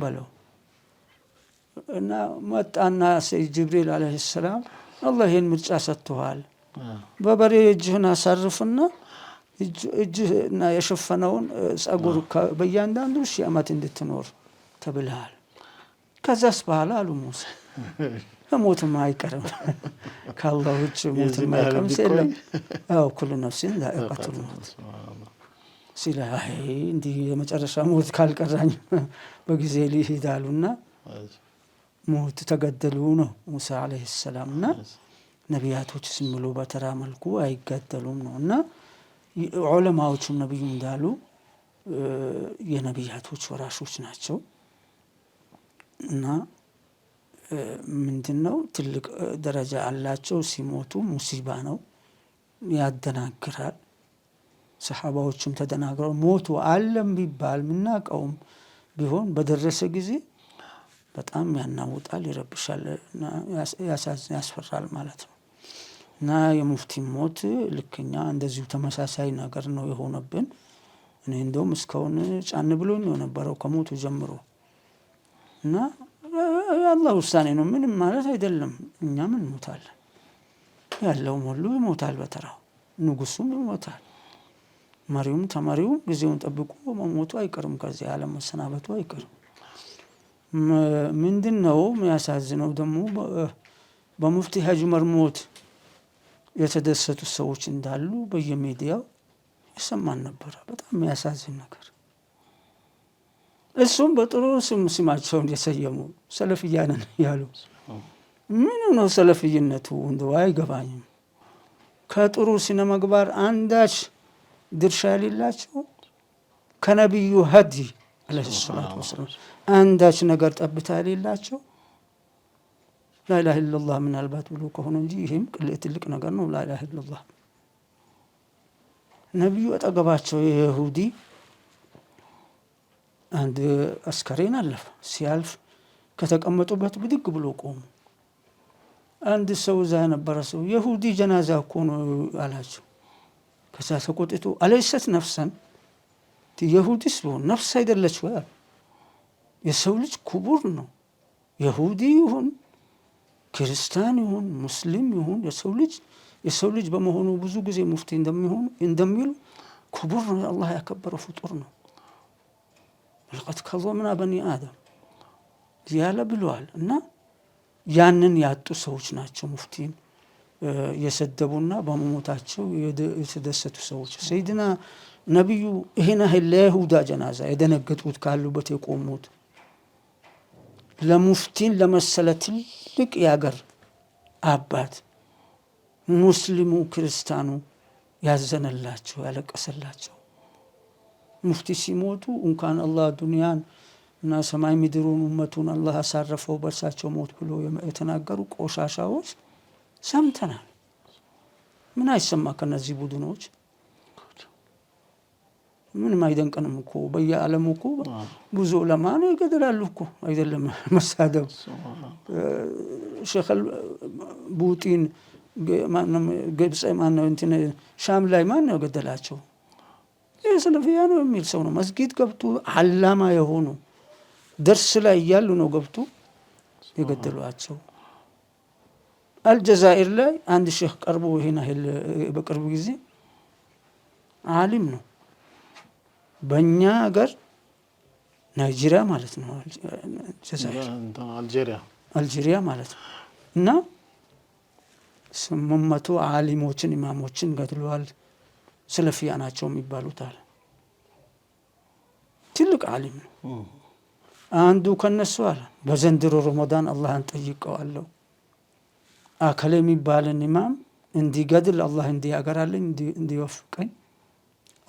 በለው እና መጣና ሰይድ ጅብሪል አለይሂ ሰላም አላህ ይሄን ምርጫ ሰጥቷል። በበሬ እጅህን አሳርፍና እጅህና የሸፈነውን ጸጉር በእያንዳንዱ 1000 ዓመት እንድትኖር ተብለሃል። ከዛስ በኋላ አሉ ሙሳ ሞትም አይቀርም ከአላህ ውጭ ሞትም አይቀርም የለም። አው ኩሉ ነፍሲን ዛኢቀቱል ሞት ሲል አይ እንዲህ የመጨረሻ ሞት ካልቀራኝ በጊዜ ሊሄዳሉና ሞት ተገደሉ ነው ሙሳ አለይሂ ሰላምና ነቢያቶች ዝም ብሎ በተራ መልኩ አይገደሉም ነውና ዑለማዎቹም ነብዩ እንዳሉ የነቢያቶች ወራሾች ናቸው እና ምንድነው ትልቅ ደረጃ አላቸው። ሲሞቱ ሙሲባ ነው ያደናግራል። ሰሃባዎችም ተደናግረው ሞቱ አለም ቢባል ምናቀውም ቢሆን በደረሰ ጊዜ በጣም ያናውጣል፣ ይረብሻል እና ያስፈራል ማለት ነው። እና የሙፍቲ ሞት ልክኛ እንደዚሁ ተመሳሳይ ነገር ነው የሆነብን። እኔ እንደውም እስካሁን ጫን ብሎኝ ነው የነበረው ከሞቱ ጀምሮ እና የአላህ ውሳኔ ነው ምንም ማለት አይደለም። እኛ ምን ሞታለን ያለውም ሁሉ ይሞታል በተራው፣ ንጉሱም ይሞታል፣ መሪውም ተመሪውም ጊዜውን ጠብቆ መሞቱ አይቀርም፣ ከዚህ ዓለም መሰናበቱ አይቀርም። ምንድነው የሚያሳዝነው ደግሞ በሙፍቲ ሀጂ ዑመር ሞት የተደሰቱ ሰዎች እንዳሉ በየሚዲያው ይሰማን ነበር። በጣም የሚያሳዝን ነገር። እሱም በጥሩ ስማቸውን የሰየሙ ሰለፍያ ነን ያሉ ምን ነው ሰለፍይነቱ እንደው አይገባኝም። ከጥሩ ስነ ምግባር አንዳች ድርሻ የሌላቸው ከነብዩ ሀዲ አለይሂ ሰላቱ ወሰለም አንዳች ነገር ጠብታ የሌላቸው ላኢላሃ ኢላላህ ምናልባት ብሎ ከሆነ እንጂ ይሄም ትልቅ ነገር ነው። ላኢላሃ ኢላላህ ነብዩ አጠገባቸው የይሁዲ አንድ አስከሬን አለፈ። ሲያልፍ ከተቀመጡበት ብድግ ብሎ ቆሙ። አንድ ሰው እዛ የነበረ ሰው ይሁዲ ጀናዛ እኮ ነው አላቸው። ከዛ ተቆጥቶ አለይሰት ነፍሰን ይሁዲስ ቢሆን ነፍስ አይደለች ወይ? የሰው ልጅ ክቡር ነው። ይሁዲ ይሁን ክርስቲያን ይሁን ሙስሊም ይሁን የሰው ልጅ በመሆኑ ብዙ ጊዜ ሙፍቲ እንደሚሉ ክቡር ነው። አላህ ያከበረው ፍጡር ነው። ለቀድ ከረምና በኒ አደም ያለ ብለዋል እና ያንን ያጡ ሰዎች ናቸው ሙፍቲን የሰደቡና በመሞታቸው የተደሰቱ ሰዎች። ሰይድና ነብዩ ይሄን ለይሁዳ ጀናዛ የደነገጡት ካሉበት የቆሙት ለሙፍቲን ለመሰለ ትልቅ ያገር አባት ሙስሊሙ ክርስቲያኑ ያዘነላቸው ያለቀሰላቸው ሙፍቲ ሲሞቱ እንኳን አላህ ዱንያን እና ሰማይ ምድሩን ኡመቱን አላህ አሳረፈው በርሳቸው ሞት ብሎ የተናገሩ ቆሻሻዎች ሰምተናል። ምን አይሰማ ከነዚህ ቡድኖች? ምንም አይደንቀንም እኮ በየዓለሙ እኮ ብዙ ለማን ይገደላሉ እኮ አይደለም መሳደብ። ሸኸል ቡጢን ማንም ግብጽ ማነው እንትን ሻም ላይ ማን ነው ገደላቸው? የሰለፊያ ነው የሚል ሰው ነው። መስጊድ ገብቶ አላማ የሆኑ ደርስ ላይ ያሉ ነው ገብቶ የገደሏቸው። አልጀዛኢር ላይ አንድ ሼህ ቀርቦ ይሄን አይል በቅርብ ጊዜ ዓሊም ነው በእኛ ሀገር ናይጄሪያ ማለት ነው አልጄሪያ ማለት ነው እና 800 ዓሊሞችን ኢማሞችን ገድሏል። ሰለፊያ ናቸው የሚባሉት አለ። ትልቅ ዓሊም ነው አንዱ ከነሱ አለ በዘንድሮ ረመዳን አላህን ጠይቀዋለሁ አከለ የሚባልን ኢማም እንዲገድል አላህ እንዲያገራልኝ እንዲወፍቀኝ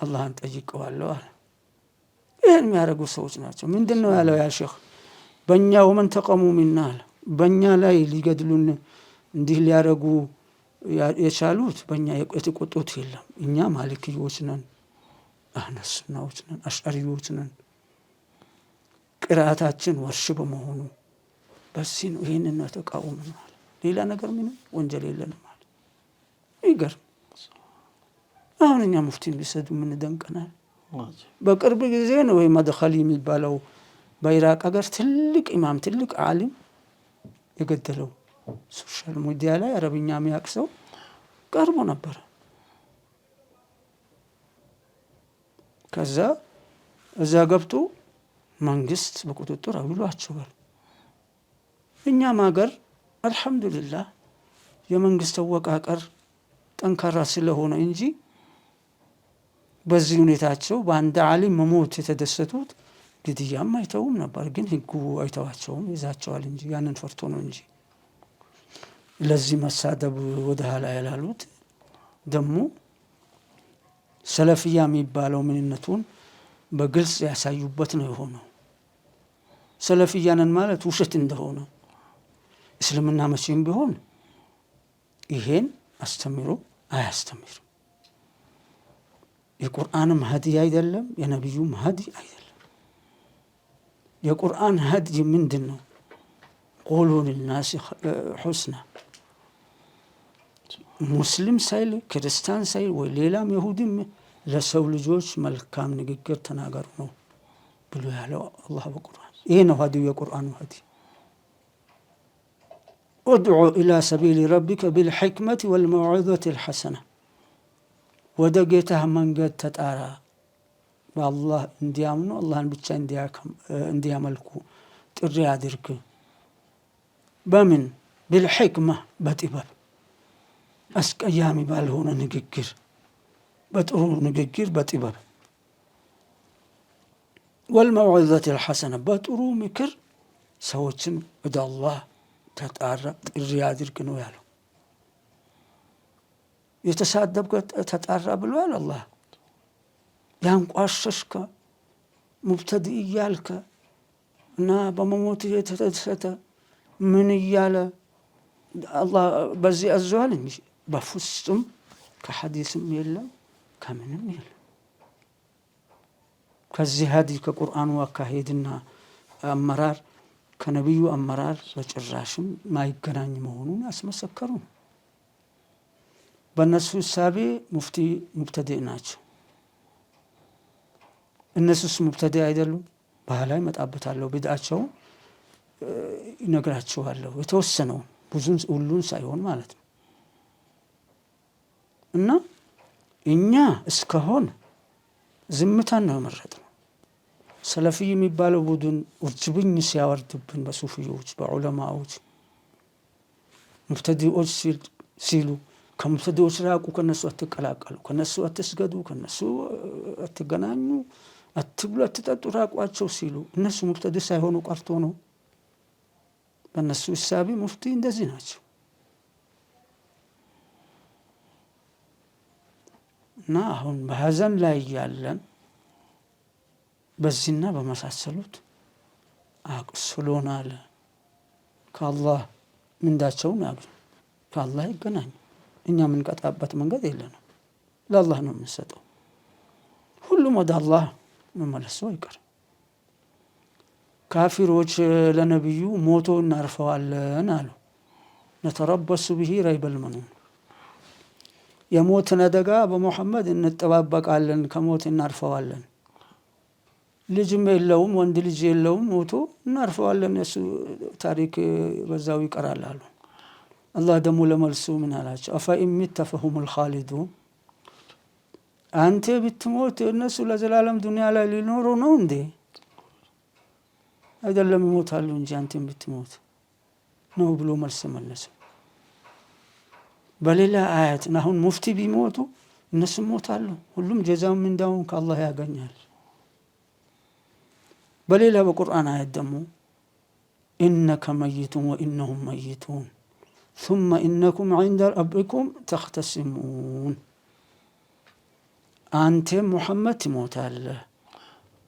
አላህን ጠይቀዋለሁ አለ። ይህን የሚያደርጉ ሰዎች ናቸው። ምንድነው ያለው ያ ሼኽ? በእኛ ወመን ተቀሙ ሚና አለ በእኛ ላይ ሊገድሉን እንዲህ ሊያደርጉ የቻሉት በእኛ የተቆጡት የለም። እኛ ማሊክዮች ነን፣ አህለስ ሱናዎች ነን፣ አሽዓሪዎች ነን። ቅራአታችን ወርሽ በመሆኑ በዚህ ነው ይህንን ነው ተቃውመናል። ሌላ ነገር ምንም ወንጀል የለንም ማለት ይገርም። አሁን እኛ ሙፍቲን ቢሰዱ ምን ደንቀናል? በቅርብ ጊዜ ነው ወይ መድኸሊ የሚባለው በኢራቅ ሀገር ትልቅ ኢማም ትልቅ ዓሊም የገደለው ሶሻል ሚዲያ ላይ አረብኛ የሚያውቅ ሰው ቀርቦ ነበር። ከዛ እዛ ገብቶ መንግስት በቁጥጥር አውሏቸዋል። እኛም ሀገር አልሐምዱሊላህ የመንግስት አወቃቀር ጠንካራ ስለሆነ እንጂ በዚህ ሁኔታቸው በአንድ ዓሊም መሞት የተደሰቱት ግድያም አይተውም ነበር። ግን ህጉ አይተዋቸውም፣ ይዛቸዋል እንጂ ያንን ፈርቶ ነው እንጂ ለዚህ መሳደብ ወደ ኋላ ያላሉት። ደግሞ ሰለፊያ የሚባለው ምንነቱን በግልጽ ያሳዩበት ነው የሆነው። ሰለፊያንን ማለት ውሸት እንደሆነ እስልምና መቼም ቢሆን ይሄን አስተምሮ አያስተምርም። የቁርአንም ሀዲ አይደለም፣ የነብዩም ሀዲ አይደለም። የቁርአን ሀዲ ምንድነው? ቁሉ ሊናሲ ሑስና ሙስሊም ሳይል ክርስቲያን ሳይል ወይ ሌላም ይሁዲም ለሰው ልጆች መልካም ንግግር ተናገሩ ነው ብሎ ያለው አላህ በቁርአን። ይሄ ነው ሀዲው የቁርአኑ ሀዲ። ادع الى سبيل ربك بالحكمه والموعظه الحسنه ወደ ጌታህ መንገድ ተጣራ፣ በአላህ እንዲያምኑ አላህን ብቻ እንዲያመልኩ ጥሪ አድርግ። በምን? بالحكمه በጥበብ አስቀያሚ ባልሆነ ንግግር፣ በጥሩ ንግግር በጥበብ والموعظه الحسنه በጥሩ ምክር ሰዎችን ወደ አላህ ተጣራ ጥሪ አድርግ ነው ያለው። የተሳደብከ ተጣራ ብሏል አላህ። ያንቋሸሽከ ሙብተዲ እያልከ እና በመሞት የተደሰተ ምን እያለ አላህ በዚህ አዘዋል እንጂ በፍጹም ከሐዲስም የለም ከምንም የለም። ከዚህ ሀዲ ከቁርአኑ አካሄድና አመራር ከነቢዩ አመራር በጭራሽም ማይገናኝ መሆኑን ያስመሰከሩ። በእነሱ እሳቤ ሙፍቲ ሙብተዲ ናቸው። እነሱስ ሙብተዲ አይደሉም? በኋላ ይመጣበታለሁ። ቢድዓቸውን ይነግራቸዋለሁ። የተወሰነውን ብዙን ሁሉን ሳይሆን ማለት ነው። እና እኛ እስከሆን ዝምታን ነው የመረጥነው። ሰለፊ የሚባለው ቡድን ውርጅብኝ ሲያወርድብን በሱፊዎች በዑለማዎች ሙብተዲዎች ሲሉ ከሙብተዲዎች ራቁ፣ ከነሱ አትቀላቀሉ፣ ከነሱ አትስገዱ፣ ከነሱ አትገናኙ፣ አትብሉ፣ አትጠጡ፣ ራቋቸው ሲሉ እነሱ ሙብተዲ ሳይሆኑ ቀርቶ ነው። በእነሱ እሳቤ ሙፍቲ እንደዚህ ናቸው። እና አሁን በሀዘን ላይ ያለን በዚህና በመሳሰሉት አቅስሎናል። ከአላህ ምንዳቸውን ያግኙ፣ ከአላህ ይገናኙ። እኛ የምንቀጣበት መንገድ የለንም። ለአላህ ነው የምንሰጠው። ሁሉም ወደ አላህ መመለሱ አይቀርም። ካፊሮች ለነቢዩ ሞቶ እናርፈዋለን አሉ። ነተረበሱ ብሂ ረይበል መኑን፣ የሞትን አደጋ በሙሐመድ እንጠባበቃለን፣ ከሞት እናርፈዋለን። ልጅም የለውም፣ ወንድ ልጅ የለውም፣ ሞቶ እናርፈዋለን፣ የሱ ታሪክ በዛው ይቀራል አሉ። አላህ ደግሞ ለመልሱ ምን አላቸው? አፈኢን ሚተ ፈሁሙል ኻሊዱን፣ አንተ ብትሞት እነሱ ለዘላለም ዱንያ ላይ ሊኖሩ ነው እንዴ? አይደለም፣ ይሞታሉ እንጂ አንተም ብትሞት ነው ብሎ መልስ መለሰ። በሌላ አያት አሁን ሙፍቲ ቢሞቱ እነሱም ሞታሉ። ሁሉም ጀዛውን ምንዳውን ከአላህ ያገኛል። በሌላ በቁርአን አያት ደግሞ ኢነከ መይቱን ወኢነሁም መይቱን ثم إنكم عند ربكم تختصمون አንተ ሙሐመድ ትሞታለህ፣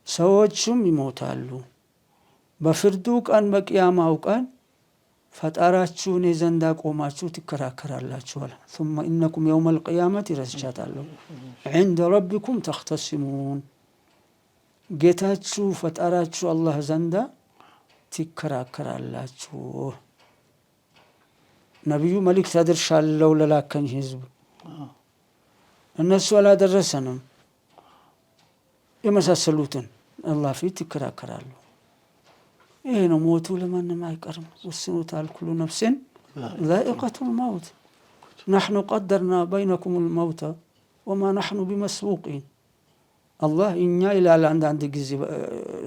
ሰዎችም ይሞታሉ፣ በፍርዱ ቀን በቂያማው ቀን ፈጣራችሁን ዘንዳ ቆማችሁ ትከራከራላችኋል። ثم إنكم يوم القيامة ረስቻታለሁ عند ربكم تختصمون ጌታችሁ ፈጣራችሁ አላህ ዘንዳ ትከራከራላችሁ። ነቢዩ መልእክት አድርሻለሁ ለላከኝ ህዝብ እነሱ አላደረሰንም የመሳሰሉትን አላህ ፊት ይከራከራሉ። ይሄ ነው ሞቱ ለማንም አይቀርም። ወስኑታል ኩሉ ነፍስን ዛኢቀቱል መውት نحن قدرنا بينكم الموت وما نحن بمسبوقين አላህ እኛ ይላል አንዳንድ ጊዜ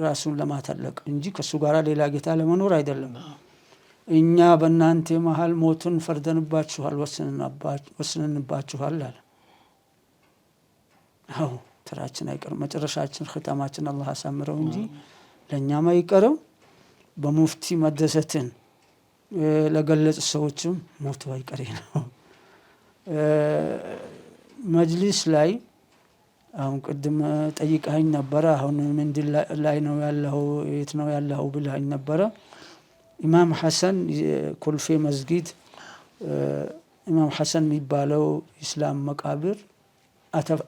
ራሱን ለማተለቅ እንጂ ከሱ ጋር ሌላ ጌታ ለመኖር አይደለም። እኛ በእናንተ መሃል ሞትን ፈርደንባችኋል፣ ወስነንባችኋል አለ። አዎ ተራችን አይቀርም፣ መጨረሻችን ختامችን አላህ አሳምረው እንጂ ለኛም አይቀርም። በሙፍቲ መደሰትን ለገለጽ ሰዎችም ሞቱ አይቀሬ ነው። መጅሊስ ላይ አሁን ቅድም ጠይቀኸኝ ነበረ። አሁን ምንድን ላይ ነው ያለው የት ነው ያለው ብለኸኝ ነበረ። ኢማም ሐሰን ኮልፌ መስጊድ ኢማም ሐሰን የሚባለው ኢስላም መቃብር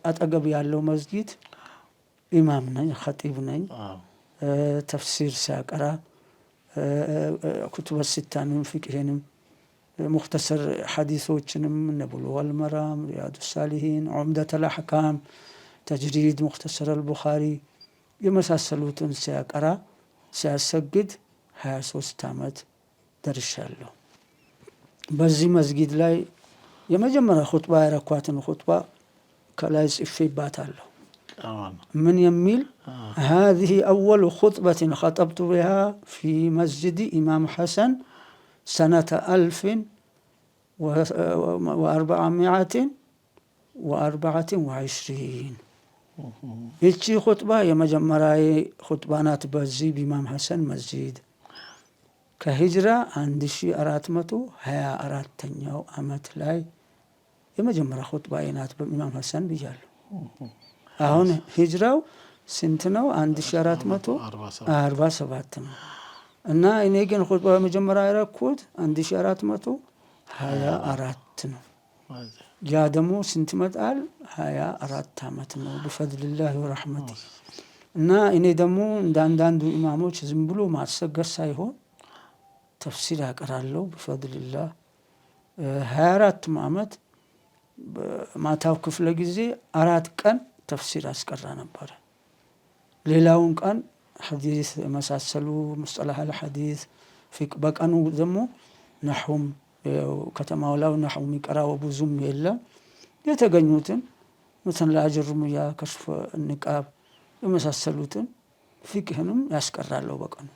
አጠገብ ያለው መስጊድ ኢማም ነኝ፣ ኸጢብ ነኝ። ተፍሲር ሲያቀራ ኩቱበ ሲታንም ፊቅህንም ሙኽተሰር ሐዲሶችንም ነብሉል መራም፣ ሪያዱ ሳሊሂን፣ ዑምደቱል አሕካም፣ ተጅሪድ፣ ሙኽተሰር አልቡኻሪ የመሳሰሉትን ሲያቀራ ሲያሰግድ 23 ዓመት ደርሻለሁ። በዚህ መስጊድ ላይ የመጀመሪያ ኹጥባ ያረኳትን ኹጥባ ከላይ ጽፌባታለሁ። من يميل هذه أول خطبة خطبت بها في مسجد إمام حسن سنة 1424 ይቺ ኹጥባ የመጀመሪያ ኹጥባናት በዚህ በኢማም ሐሰን መስጂድ ከሂጅራ 1424ኛው ዓመት ላይ የመጀመሪያ ኹጥባዬ ናት በኢማም ሐሰን ብያለሁ። አሁን ሂጅራው ስንት ነው? 1447 ነው። እና እኔ ግን ኹጥባ መጀመሪያ ያረኩት 1424 ነው። ያ ደግሞ ስንት መጣል 24 ዓመት ነው በፈድልላህ ወራህመቲ። እና እኔ ደግሞ እንዳንዳንዱ ኢማሞች ዝም ብሎ ማሰገድ ሳይሆን ተፍሲር ያቀራለሁ በፈድልላህ 24 ዓመት። ማታው ክፍለ ጊዜ 4 ቀን ተፍሲር አስቀራ ነበር። ሌላውን ቀን ሐዲስ መሳሰሉ ሙስጠላህ አልሐዲስ ፊቅ በቀኑ ደግሞ ነህውም ከተማው ላይ ነህው የሚቀራው ብዙም የለም። የተገኙትን مثلا አጅሩምያ ከሽፍ ንቃብ የመሳሰሉትን ፊቅህንም ያስቀራለሁ በቀኑ።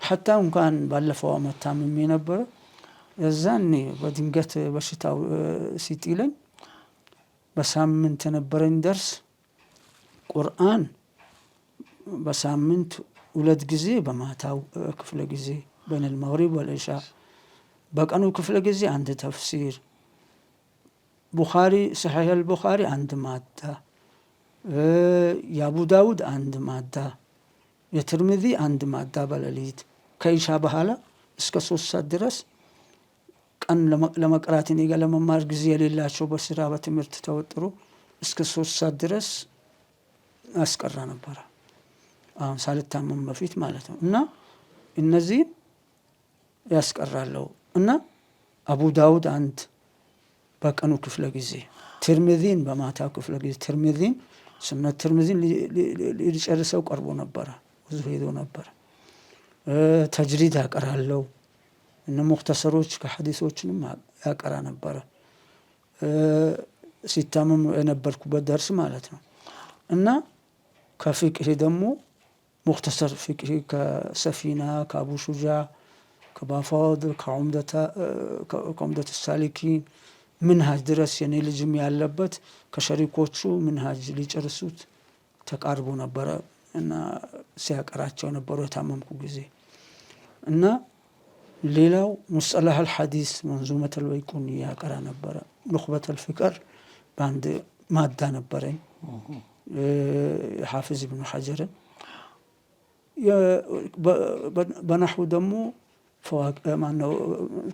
حتى እንኳን ባለፈው አመት ታምሜ ነበር። የዛኔ በድንገት በሽታው ሲጥለኝ በሳምንት ነበረኝ ደርስ ቁርአን በሳምንት 2 ጊዜ በማታው ክፍለ ጊዜ በين المغرب والعشاء በቀኑ ክፍለ ጊዜ አንድ ተፍሲር ቡኻሪ ሰሒህ አልቡኻሪ አንድ ማዳ የአቡ ዳውድ አንድ ማዳ የትርሚዚ አንድ ማዳ በሌሊት ከኢሻ በኋላ እስከ 3 ሰዓት ድረስ ቀን ለመቅራት እኔ ጋር ለመማር ጊዜ የሌላቸው በስራ በትምህርት ተወጥሮ እስከ 3 ሰዓት ድረስ አስቀራ ነበር። አሁን ሳልታመም በፊት ማለት ነው። እና እነዚህ ያስቀራለሁ። እና አቡ ዳውድ አንድ በቀኑ ክፍለ ጊዜ፣ ትርሚዚን በማታው ክፍለ ጊዜ፣ ትርሚዚን ሱነት ትርሚዚን ሊጨርሰው ቀርቦ ነበር፣ ብዙ ሄዶ ነበር። ተጅሪድ ያቀራለሁ። እነ ሙኽተሰሮች ከሐዲሶችንም ያቀራ ነበር ሲታመም የነበርኩበት ደርስ ማለት ነው። እና ከፊቅህ ደግሞ ሙኽተሰር ፊቅህ ከሰፊና ከአቡ ሹጃ ከባፋድ ከዑምደቱ ሳሊኪን ምንሃጅ ድረስ የኔ ልጅም ያለበት ከሸሪኮቹ ምንሃጅ ሊጨርሱት ተቃርቦ ነበረ። እና ሲያቀራቸው ነበሩ የታመምኩ ጊዜ እና ሌላው ሙስጠላህ አልሐዲስ መንዙመት አልበይቁኒ ያቀራ ነበረ። ኑኽበት አልፊቅር በአንድ ማዳ ነበረኝ ሐፊዝ ኢብኑ ሐጀርን። በነሕው ደግሞ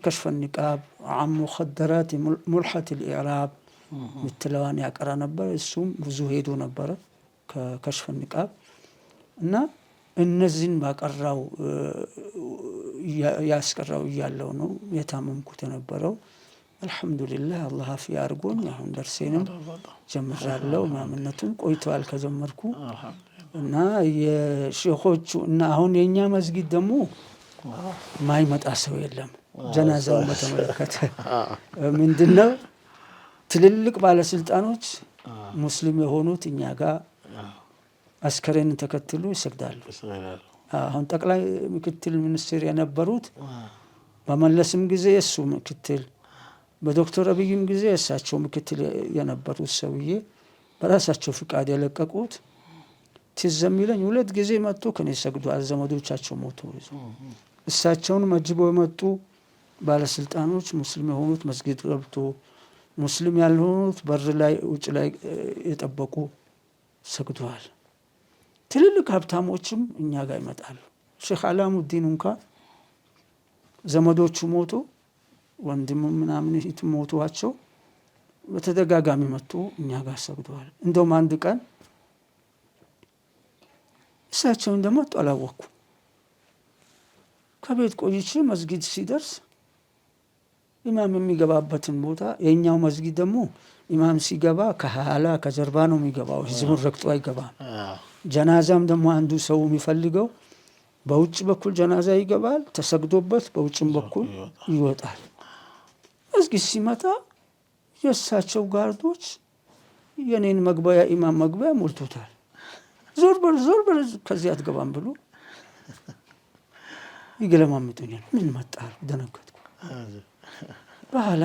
ከሽፈ ኒቃብ አን ሙኸደራት ሙልሐት ልኢዕራብ ምትለዋን ያቀራ ነበር። እሱም ብዙ ሄዶ ነበረ ከከሽፈ ኒቃብ እና እነዚህን ባቀራው ያስቀራው እያለው ነው የታመምኩት የነበረው። አልሐምዱሊላህ አላህ አፊያ አድርጎኝ አሁን ደርሴንም ጀምራለሁ። ማምነቱን ቆይተዋል ከጀመርኩ እና የሼኾቹ እና አሁን የኛ መስጊድ ደግሞ ማይመጣ ሰው የለም። ጀናዛውን በተመለከተ ምንድነው ትልልቅ ባለስልጣኖች ሙስሊም የሆኑት እኛ ጋር አስከሬንን ተከትሎ ይሰግዳሉ። አሁን ጠቅላይ ምክትል ሚኒስትር የነበሩት በመለስም ጊዜ እሱ ምክትል፣ በዶክተር አብይም ጊዜ እሳቸው ምክትል የነበሩት ሰውዬ በራሳቸው ፍቃድ የለቀቁት ትዝ የሚለኝ 2 ጊዜ መጥቶ ከኔ ሰግዷል። ዘመዶቻቸው ሞቱ። እሳቸውን መጅበው የመጡ ባለስልጣኖች ሙስሊም የሆኑት መስጊድ ገብቶ ሙስሊም ያልሆኑት በር ላይ ውጭ ላይ የጠበቁ ሰግደዋል። ትልልቅ ሀብታሞችም እኛ ጋር ይመጣሉ። ሼክ አላሙዲን እንኳን ዘመዶቹ ሞቶ ወንድም ምናምን እህቱ ሞቷቸው በተደጋጋሚ መጥቶ እኛ ጋር ሰግደዋል። እንደውም አንድ ቀን እሳቸው እንደመጡ አላወቅኩም። ከቤት ቆይቼ መስጊድ ሲደርስ ኢማም የሚገባበትን ቦታ የኛው መስጊድ ደግሞ ኢማም ሲገባ ከኋላ ከጀርባ ነው የሚገባው፣ ህዝቡን ረግጦ አይገባም። ጀናዛም ደግሞ አንዱ ሰው የሚፈልገው በውጭ በኩል ጀናዛ ይገባል፣ ተሰግዶበት በውጭም በኩል ይወጣል። መስጊድ ሲመጣ የእሳቸው ጋርዶች የኔን መግቢያ ኢማም መግቢያ ሞልቶታል። ዞር በር ከዚህ አትገባም ብሎ ይገለማምጡኛል። ምን መጣር ደነገጥኩ። በኋላ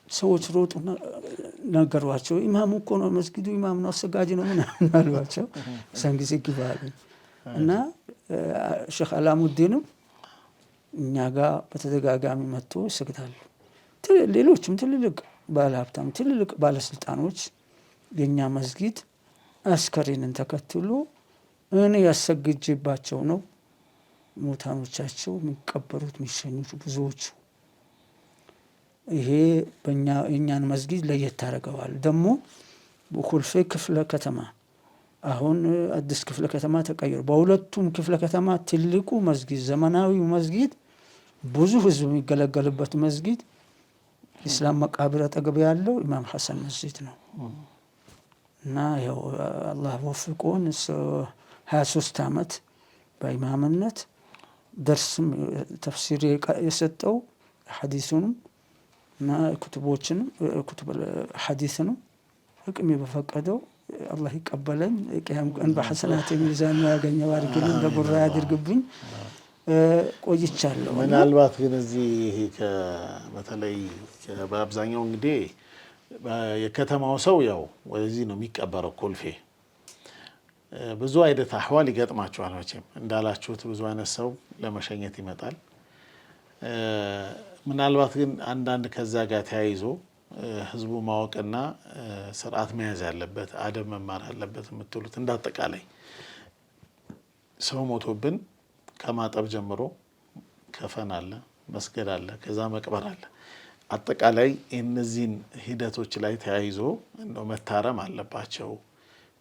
ሰዎች ሮጡ ነገሯቸው። ኢማሙ እኮ ነው መስጊዱ ኢማም ነው አሰጋጅ ነው ምናምን አሏቸው። እዛን ጊዜ ግባሉ እና ሼክ አላሙዲንም እኛ ጋር በተደጋጋሚ መጥቶ ይሰግዳሉ። ሌሎችም ትልልቅ ባለሀብታም ትልልቅ ባለስልጣኖች የኛ መስጊድ አስከሬንን ተከትሎ እኔ ያሰግጅባቸው ነው ሞታኖቻቸው የሚቀበሩት የሚሸኙት ብዙዎቹ። ይሄ የእኛን መስጊድ ለየት ያደርገዋል። ደግሞ በኮልፌ ክፍለ ከተማ አሁን አዲስ ክፍለ ከተማ ተቀይሮ በሁለቱም ክፍለ ከተማ ትልቁ መስጊድ ዘመናዊው መስጊድ ብዙ ህዝብ የሚገለገልበት መስጊድ ኢስላም መቃብር አጠገብ ያለው ኢማም ሐሰን መስጊድ ነው እና ያው አላህ ወፍቆን 23 ዓመት በኢማምነት ደርስም ተፍሲር የሰጠው ሐዲሱንም እና ኩቱቦችንም ኩቱብ ሐዲስንም ህክም በፈቀደው አላህ ይቀበለኝ። ቂያም ቀን በሐሰናት ሚዛን ያገኘው አድርግልኝ፣ ለጉራ ያድርግብኝ። ቆይቻለሁ። ምናልባት ግን እዚህ በተለይ በአብዛኛው እንግዲህ የከተማው ሰው ያው ወደዚህ ነው የሚቀበረው ኮልፌ። ብዙ አይነት አህዋል ይገጥማቸዋል። መቼም እንዳላችሁት ብዙ አይነት ሰው ለመሸኘት ይመጣል። ምናልባት ግን አንዳንድ ከዛ ጋር ተያይዞ ህዝቡ ማወቅና ስርዓት መያዝ ያለበት አደብ መማር አለበት የምትሉት እንዳጠቃላይ ሰው ሞቶብን ከማጠብ ጀምሮ ከፈን አለ፣ መስገድ አለ፣ ከዛ መቅበር አለ። አጠቃላይ እነዚህን ሂደቶች ላይ ተያይዞ እንደው መታረም አለባቸው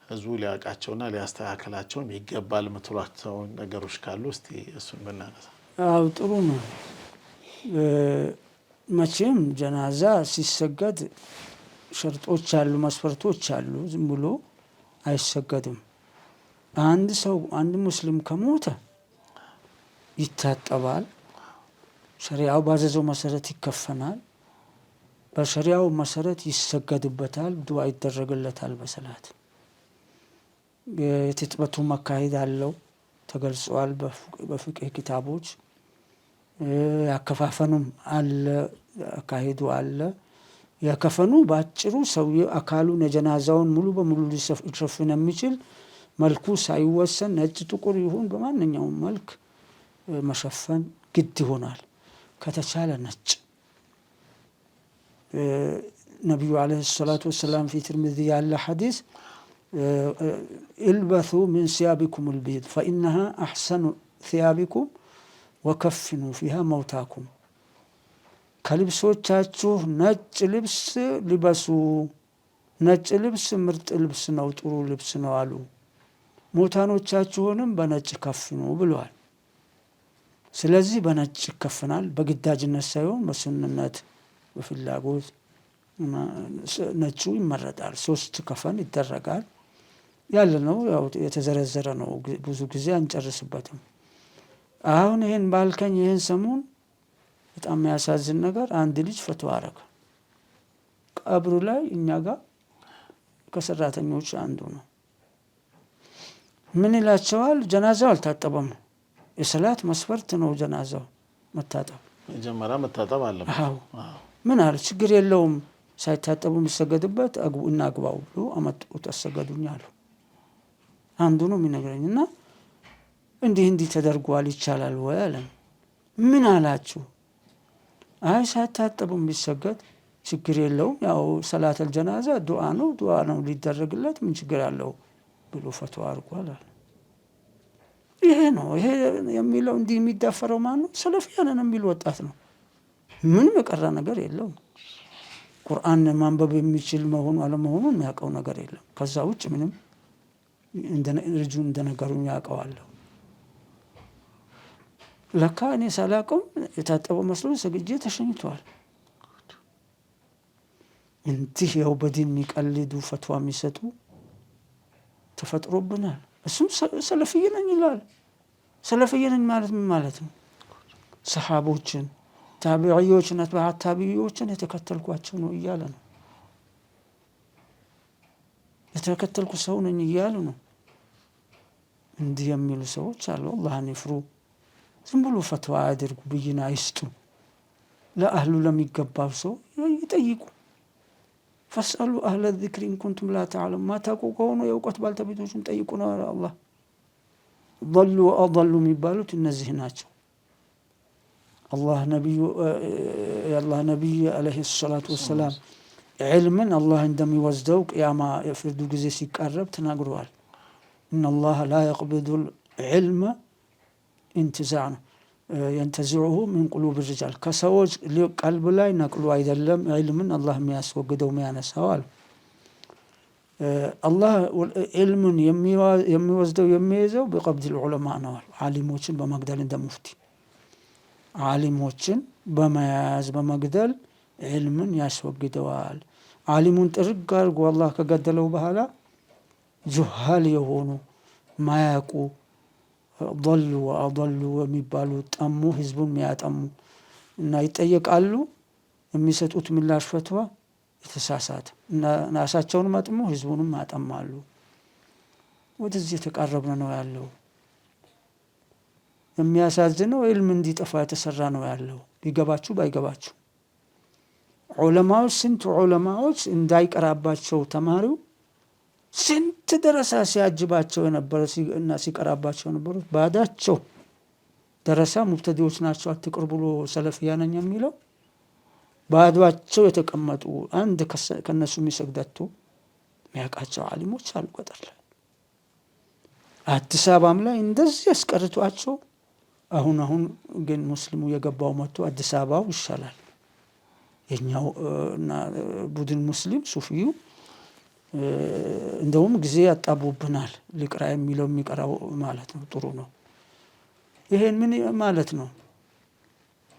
ህዝቡ ሊያውቃቸውና ሊያስተካክላቸው ይገባል የምትሏቸው ነገሮች ካሉ እስቲ እሱን ብናነሳ። አዎ ጥሩ ነው። መቼም ጀናዛ ሲሰገድ ሸርጦች አሉ፣ መስፈርቶች አሉ። ዝም ብሎ አይሰገድም። አንድ ሰው አንድ ሙስሊም ከሞተ ይታጠባል፣ ሸሪዓው ባዘዘው መሰረት ይከፈናል፣ በሸሪዓው መሰረት ይሰገድበታል፣ ዱዓ ይደረግለታል በሰላት። የትጥበቱ መካሄድ አለው ተገልጿል በፍቅህ ኪታቦች። ያከፋፈኑም አለ፣ አካሄዱ አለ። ያከፈኑ ባጭሩ ሰውየው አካሉን የጀናዛውን ሙሉ በሙሉ ሊሸፍን የሚችል መልኩ ሳይወሰን ነጭ ጥቁር ይሁን በማንኛውም መልክ መሸፈን ግድ ይሆናል። ከተቻለ ነጭ ነቢዩ ዓለይሂ ሰላቱ ወሰላም ፊ ትርሚዚ ያለ ሐዲስ ኢልበሱ ሚን ሲያቢኩም አልቢድ ፈኢነሃ አሕሰኑ ሲያቢኩም ወከፍኑ ፊሃ መውታኩም። ከልብሶቻችሁ ነጭ ልብስ ልበሱ፣ ነጭ ልብስ ምርጥ ልብስ ነው፣ ጥሩ ልብስ ነው አሉ። ሞታኖቻችሁንም በነጭ ከፍኑ ብለዋል። ስለዚህ በነጭ ይከፈናል፣ በግዳጅነት ሳይሆን በሱንነት በፍላጎት ነጩ ይመረጣል። 3 ከፈን ይደረጋል ያለ ነው። ያው የተዘረዘረ ነው፣ ብዙ ጊዜ አንጨርስበትም። አሁን ይህን ባልከኝ ይህን ሰሞን በጣም የሚያሳዝን ነገር አንድ ልጅ ፈትዋ አረገ። ቀብሩ ላይ እኛ ጋር ከሰራተኞች አንዱ ነው። ምን ይላቸዋል? ጀናዛው አልታጠበም። የሰላት መስፈርት ነው ጀናዛው መታጠብ፣ መጀመሪያ መታጠብ አለበት። ምን አለ? ችግር የለውም ሳይታጠቡ የሚሰገድበት እናግባው ብሎ አመጡት፣ አሰገዱኝ አሉ። አንዱ ነው የሚነግረኝ እና እንዲህ ተደርጓል ይቻላል ወይ አለ። ምን አላችሁ? አይ ሳይታጠቡ የሚሰገድ ችግር የለውም፣ ያው ሰላተል ጀናዛ ዱዓ ነው ሊደረግለት፣ ምን ችግር አለው ብሎ ፈትዋ አድርጓል አለ። ይሄ ነው ይሄ የሚለው እንዲህ የሚዳፈረው ማን ነው? ሰለፊያንን የሚል ወጣት ነው። ምንም የቀረ ነገር የለውም። ቁርአን ማንበብ የሚችል መሆኑ አለመሆኑን የሚያውቀው ነገር የለም። ከዛ ውጭ ምንም ልጁ እንደነገሩኝ ያውቀዋለሁ። ለካ እኔ ሳላውቀው የታጠበው መስሎ ሰግጄ ተሸኝቷል። እንዲህ ያው በዲን የሚቀልዱ ፈትዋ የሚሰጡ ተፈጥሮብናል። እሱም ሰለፊይ ነኝ ይላል። ሰለፊይ ነኝ ማለት ምን ማለት ነው? ሰሃቦችን፣ ታቢዒዎችን፣ አትባዕ ታቢዒዎችን የተከተልኳቸው ነው እያለ ነው። የተከተልኩ ሰው ነኝ እያሉ ነው። እንዲህ የሚሉ ሰዎች አሉ። አላህን ይፍሩ። ዝም ብሎ ፈትዋ አያድርጉ፣ ብይና አይስጡ። ለአህሉ ለሚገባው ሰው ይጠይቁ። ፈስአሉ አህለ ዚክሪ ኢንኩንቱም ላ ተዕለሙን፣ ማታውቁ ከሆኑ የእውቀት ባልተቤቶችን ጠይቁ ነው አላህ። ضሉ ወአضሉ የሚባሉት እነዚህ ናቸው። የአላህ ነቢይ ዓለይሂ ሰላቱ ወሰላም ዕልምን አላህ እንደሚወስደው ቅያማ የፍርዱ ጊዜ ሲቃረብ ተናግረዋል። ኢነላህ ላ የቅብዱ ዕልመ ኢንትዛዕ ነው የንተዚዑሁ ሚን ቁሉብ ሪጃል፣ ከሰዎች ቀልብ ላይ ነቅሎ አይደለም ዕልምን አላህ የሚያስወግደው የሚያነሳው አሉ። አላህ ዕልምን የሚወስደው የሚይዘው ቢቀብድ ዑለማ ነው አሉ። ዓሊሞችን በመግደል እንደ ሙፍቲ ዓሊሞችን በመያዝ በመግደል ዕልምን ያስወግደዋል። ዓሊሙን ጥርግ አድርጎ አላህ ከገደለው በኋላ ጁሃል የሆኑ ማያቁ ضሉ ወአضሉ የሚባሉ ጠሙ፣ ህዝቡን የሚያጠሙ እና ይጠየቃሉ። የሚሰጡት ምላሽ ፈትዋ የተሳሳተ እና ራሳቸውን መጥሙ ህዝቡንም ያጠማሉ። ወደዚህ የተቃረብን ነው ያለው። የሚያሳዝነው ዕልም እንዲጠፋ የተሰራ ነው ያለው። ቢገባችሁ ባይገባችሁ ዑለማዎች ስንት ዑለማዎች እንዳይቀራባቸው ተማሪው ስንት ደረሳ ሲያጅባቸው የነበረ እና ሲቀራባቸው የነበሩት ባዳቸው ደረሳ ሙብተዲዎች ናቸው። አትቅር ብሎ ሰለፊያ ነኝ የሚለው ባዷቸው የተቀመጡ አንድ ከነሱ የሚሰግዳቱ የሚያውቃቸው ዓሊሞች አሉ። ገጠር ላይ አዲስ አበባም ላይ እንደዚህ ያስቀርቷቸው። አሁን ግን ሙስሊሙ የገባው መጥቶ አዲስ አበባው ይሻላል። የኛው እና ቡድን ሙስሊም ሱፊዩ እንደውም ጊዜ ያጣቡብናል። ሊቅራ የሚለው የሚቀራው ማለት ነው። ጥሩ ነው። ይሄን ምን ማለት ነው?